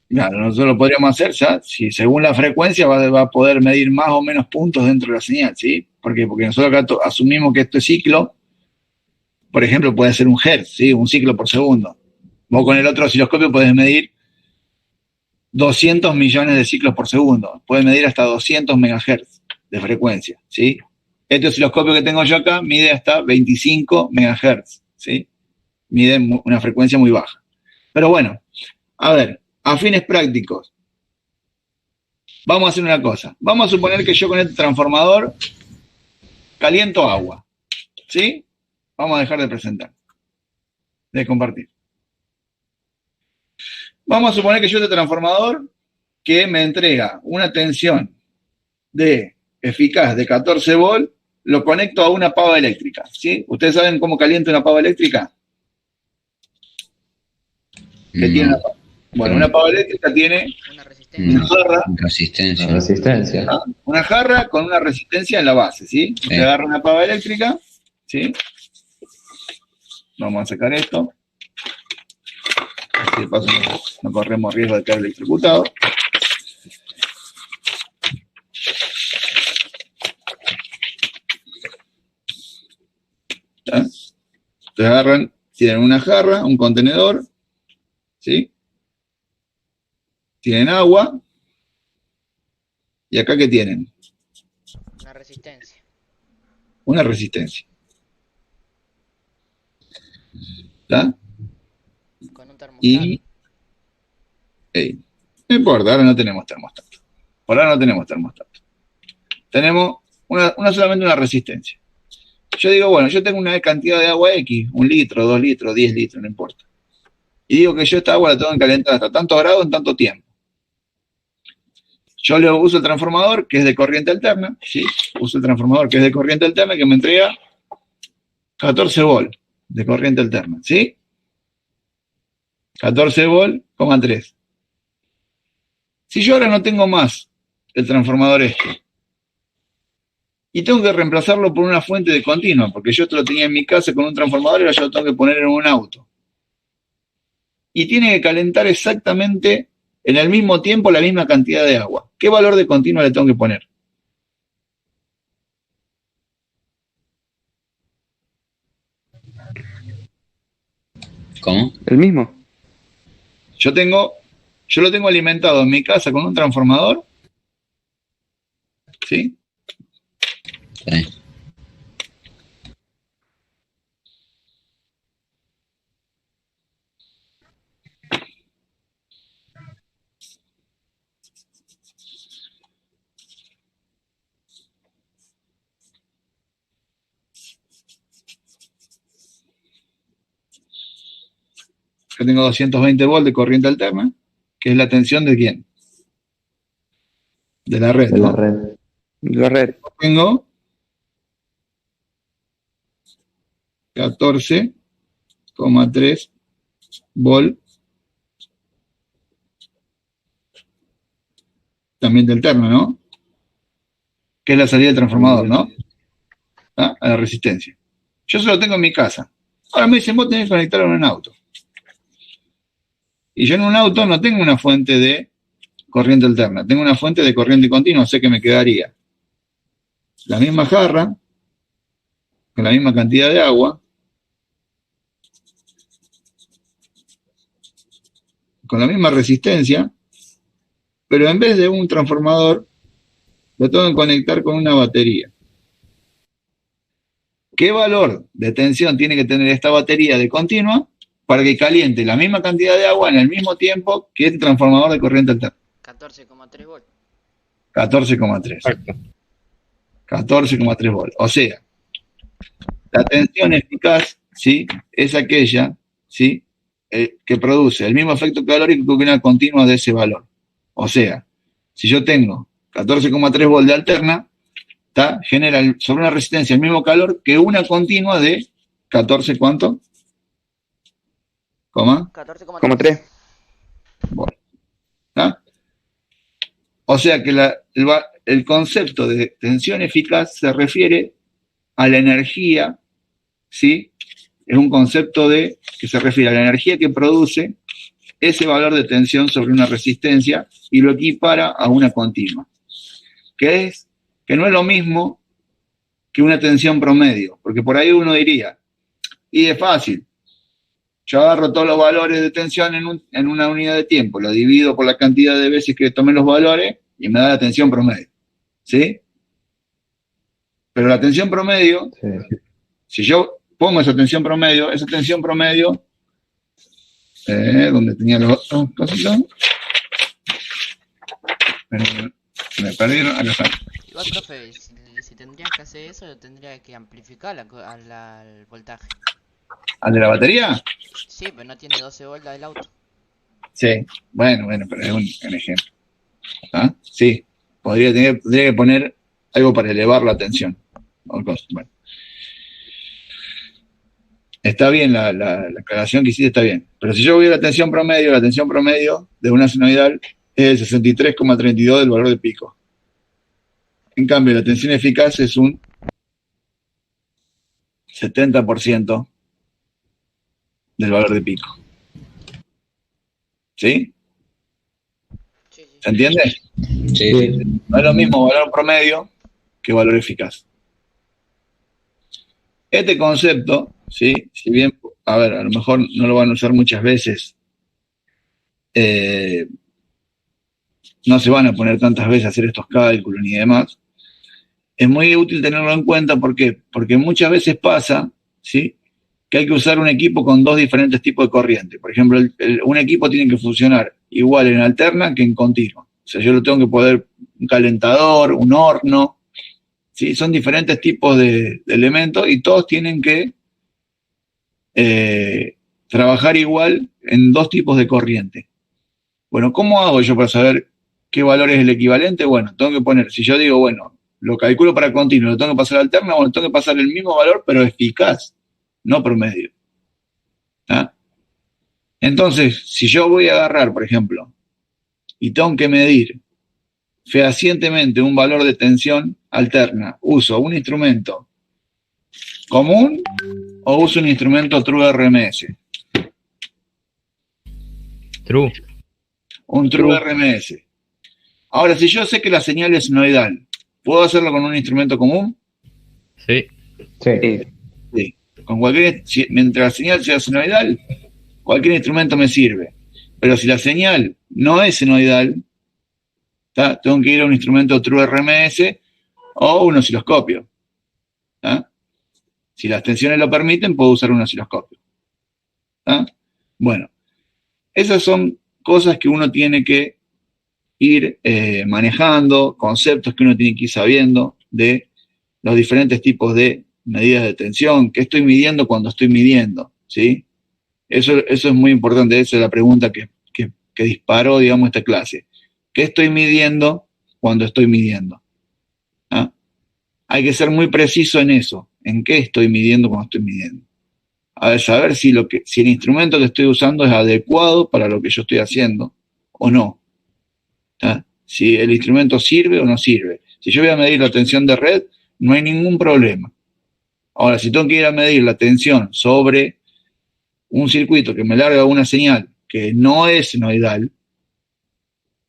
Claro, nosotros lo podríamos hacer ya, si según la frecuencia va a poder medir más o menos puntos dentro de la señal, ¿sí? ¿Por qué? Porque nosotros acá asumimos que este ciclo, por ejemplo, puede ser un hertz, ¿sí? Un ciclo por segundo. Vos con el otro osciloscopio podés medir 200 millones de ciclos por segundo. Puede medir hasta 200 megahertz de frecuencia, ¿sí? Este osciloscopio que tengo yo acá mide hasta 25 megahertz, ¿sí? Mide una frecuencia muy baja. Pero bueno, a ver, a fines prácticos, vamos a hacer una cosa. Vamos a suponer que yo con este transformador caliento agua, ¿sí? Vamos a dejar de presentar, de compartir. Vamos a suponer que yo este transformador que me entrega una tensión eficaz de 14 volts, lo conecto a una pava eléctrica, ¿sí? ¿Ustedes saben cómo calienta una pava eléctrica? Bueno, una pava eléctrica tiene una jarra. Resistencia. Una jarra con una resistencia en la base, ¿sí? Usted agarra una pava eléctrica, ¿sí? Vamos a sacar esto. Así de paso no corremos riesgo de quedar electrocutado. ¿Ya? Ustedes agarran, tienen una jarra, un contenedor, ¿sí? Tienen agua. ¿Y acá qué tienen? Una resistencia. Una resistencia. ¿Está? Con un termostato. Y no importa, ahora no tenemos termostato. Por ahora no tenemos termostato. Tenemos solamente una resistencia. Yo digo, bueno, yo tengo una cantidad de agua X, 1 litro, 2 litros, 10 litros, no importa. Y digo que yo esta agua la tengo que calentar hasta tantos grados en tanto tiempo. Yo le uso el transformador que es de corriente alterna, ¿sí? Uso el transformador que es de corriente alterna que me entrega 14 volts de corriente alterna, ¿sí? 14 volts, 3. Si yo ahora no tengo más el transformador y tengo que reemplazarlo por una fuente de continua, porque yo esto lo tenía en mi casa con un transformador y ahora yo lo tengo que poner en un auto. y tiene que calentar exactamente en el mismo tiempo la misma cantidad de agua. ¿Qué valor de continua le tengo que poner? ¿Cómo? ¿El mismo? Yo lo tengo alimentado en mi casa con un transformador, ¿sí? Sí. Yo tengo 220 volts de corriente alterna, que es la tensión de ¿quién? De la red, De ¿no? la red. La red. Tengo 14,3 volt también de alterna, ¿no? Que es la salida del transformador, ¿no? ¿Ah? A la resistencia. Yo solo tengo en mi casa. Ahora me dicen, vos tenés que conectarlo en un auto. Y yo en un auto no tengo una fuente de corriente alterna, tengo una fuente de corriente continua, sé que me quedaría la misma jarra, con la misma cantidad de agua, con la misma resistencia, pero en vez de un transformador, lo tengo que conectar con una batería. ¿Qué valor de tensión tiene que tener esta batería de continua para que caliente la misma cantidad de agua en el mismo tiempo que este transformador de corriente alterna? 14,3 volts. 14,3. Exacto. 14,3 volts. O sea, la tensión eficaz, ¿sí? Es aquella, ¿sí? Que produce el mismo efecto calórico que una continua de ese valor. O sea, si yo tengo 14,3 volts de alterna, genera sobre una resistencia el mismo calor que una continua de 14, ¿cuánto? ¿Coma? 14,3. Bueno, ¿tá? O sea que el concepto de tensión eficaz se refiere a la energía, ¿sí? Es un concepto que se refiere a la energía que produce ese valor de tensión sobre una resistencia y lo equipara a una continua. Que no es lo mismo que una tensión promedio, porque por ahí uno diría, y es fácil, yo agarro todos los valores de tensión en una unidad de tiempo, lo divido por la cantidad de veces que tomé los valores y me da la tensión promedio, ¿sí? Pero la tensión promedio, Sí. si yo pongo esa tensión promedio, donde tenía los cositos, pero me perdieron, acá está. Igual, profe, si tendrías que hacer eso, lo tendría que amplificar al voltaje. ¿Al de la batería? Sí, pero no tiene 12 volts del auto. Sí, bueno, pero es un ejemplo. ¿Ah? Sí, tendría que poner algo para elevar la tensión. Bueno. Está bien, la aclaración que hiciste está bien. Pero si yo voy a la tensión promedio de una senoidal es el 63,32 del valor de pico. En cambio, la tensión eficaz es un 70% del valor de pico. ¿Sí? ¿Se entiende? Sí. No es lo mismo valor promedio que valor eficaz. Este concepto, ¿sí? Si bien, a lo mejor no lo van a usar muchas veces, no se van a poner tantas veces a hacer estos cálculos ni demás, es muy útil tenerlo en cuenta. ¿Por qué? Porque muchas veces pasa, ¿sí? Que hay que usar un equipo con dos diferentes tipos de corriente. Por ejemplo, un equipo tiene que funcionar igual en alterna que en continua. O sea, yo lo tengo que poder, un calentador, un horno, ¿sí? Son diferentes tipos de elementos y todos tienen que trabajar igual en dos tipos de corriente. Bueno, ¿cómo hago yo para saber qué valor es el equivalente? Bueno, tengo que poner, si yo digo, bueno, lo calculo para continuo, lo tengo que pasar a alterna, bueno, tengo que pasar el mismo valor, pero eficaz, no promedio. ¿Ah? Entonces, si yo voy a agarrar, por ejemplo, y tengo que medir fehacientemente un valor de tensión alterna, ¿uso un instrumento común o uso un instrumento True RMS? True. Un true RMS. Ahora, si yo sé que la señal es senoidal, ¿puedo hacerlo con un instrumento común? Sí. Sí. Con mientras la señal sea senoidal, cualquier instrumento me sirve. Pero si la señal no es senoidal, tengo que ir a un instrumento true RMS o un osciloscopio. Si las tensiones lo permiten, puedo usar un osciloscopio. Bueno, esas son cosas que uno tiene que ir manejando, conceptos que uno tiene que ir sabiendo de los diferentes tipos de medidas de tensión, qué estoy midiendo cuando estoy midiendo, ¿sí? Eso es muy importante, esa es la pregunta que disparó, digamos, esta clase. ¿Qué estoy midiendo cuando estoy midiendo? Hay que ser muy preciso en eso, en qué estoy midiendo cuando estoy midiendo. A ver, saber si el instrumento que estoy usando es adecuado para lo que yo estoy haciendo o no. Si el instrumento sirve o no sirve. Si yo voy a medir la tensión de red, no hay ningún problema. Ahora, si tengo que ir a medir la tensión sobre un circuito que me larga una señal que no es senoidal,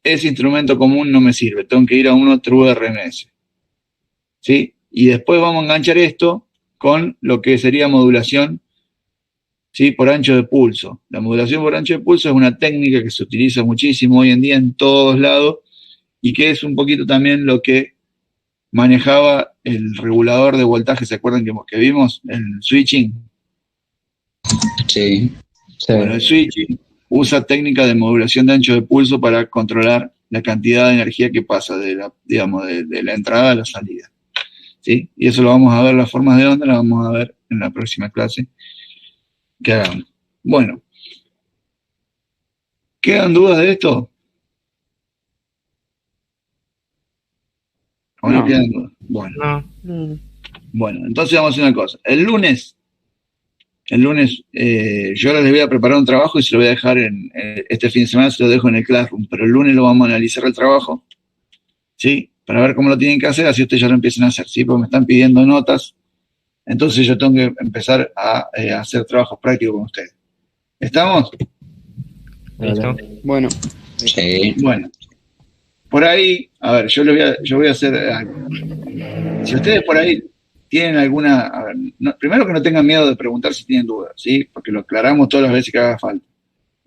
ese instrumento común no me sirve. Tengo que ir a uno true RMS. ¿Sí? Y después vamos a enganchar esto con lo que sería modulación, ¿sí? Por ancho de pulso. La modulación por ancho de pulso es una técnica que se utiliza muchísimo hoy en día en todos lados y que es un poquito también lo que manejaba el regulador de voltaje, ¿se acuerdan que vimos? El switching. Sí. Bueno, el switching usa técnica de modulación de ancho de pulso para controlar la cantidad de energía que pasa de la entrada a la salida. ¿Sí? Y eso lo vamos a ver, las formas de onda las vamos a ver en la próxima clase que hagamos. Bueno, ¿quedan dudas de esto? ¿O no quedan dudas? Bueno. Bueno, entonces vamos a hacer una cosa. El lunes yo ahora les voy a preparar un trabajo y se lo voy a dejar este fin de semana, se lo dejo en el Classroom, pero el lunes lo vamos a analizar el trabajo, ¿sí? Para ver cómo lo tienen que hacer, así ustedes ya lo empiezan a hacer, ¿sí? Porque me están pidiendo notas, entonces yo tengo que empezar a hacer trabajos prácticos con ustedes. ¿Estamos? ¿Listo? Bueno. Sí. Bueno. Por ahí, a ver, yo voy a hacer algo. Si ustedes por ahí tienen alguna... A ver, primero que no tengan miedo de preguntar si tienen dudas, ¿sí? Porque lo aclaramos todas las veces que haga falta.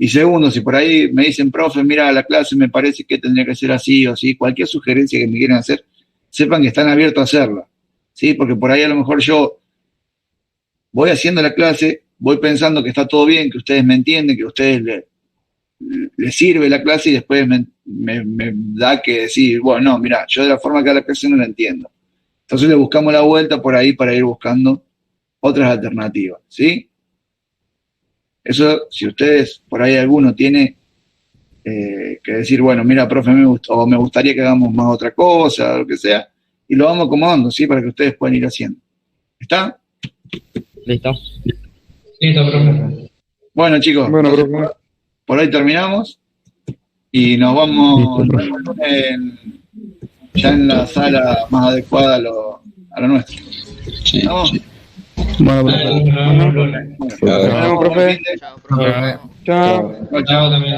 Y segundo, si por ahí me dicen, profe, mira, la clase me parece que tendría que ser así o así, cualquier sugerencia que me quieran hacer, sepan que están abiertos a hacerla, ¿sí? Porque por ahí a lo mejor yo voy haciendo la clase, voy pensando que está todo bien, que ustedes me entienden, que a ustedes les sirve la clase y después me da que decir, bueno, no, mira, yo de la forma que da la clase no la entiendo. Entonces le buscamos la vuelta por ahí para ir buscando otras alternativas, ¿sí? Eso, si ustedes, por ahí alguno tiene que decir, bueno, mira, profe, me gustaría que hagamos más otra cosa, lo que sea, y lo vamos acomodando, ¿sí? Para que ustedes puedan ir haciendo. ¿Está? Listo. Listo, profe. Bueno, chicos, Bueno, profe. por hoy terminamos y nos vamos ya en la sala más adecuada a lo nuestro. Sí. ¿Estamos? Sí. Bueno, profe. Nos vemos, profe. Chao, Chao. profe. Chao. Chao también.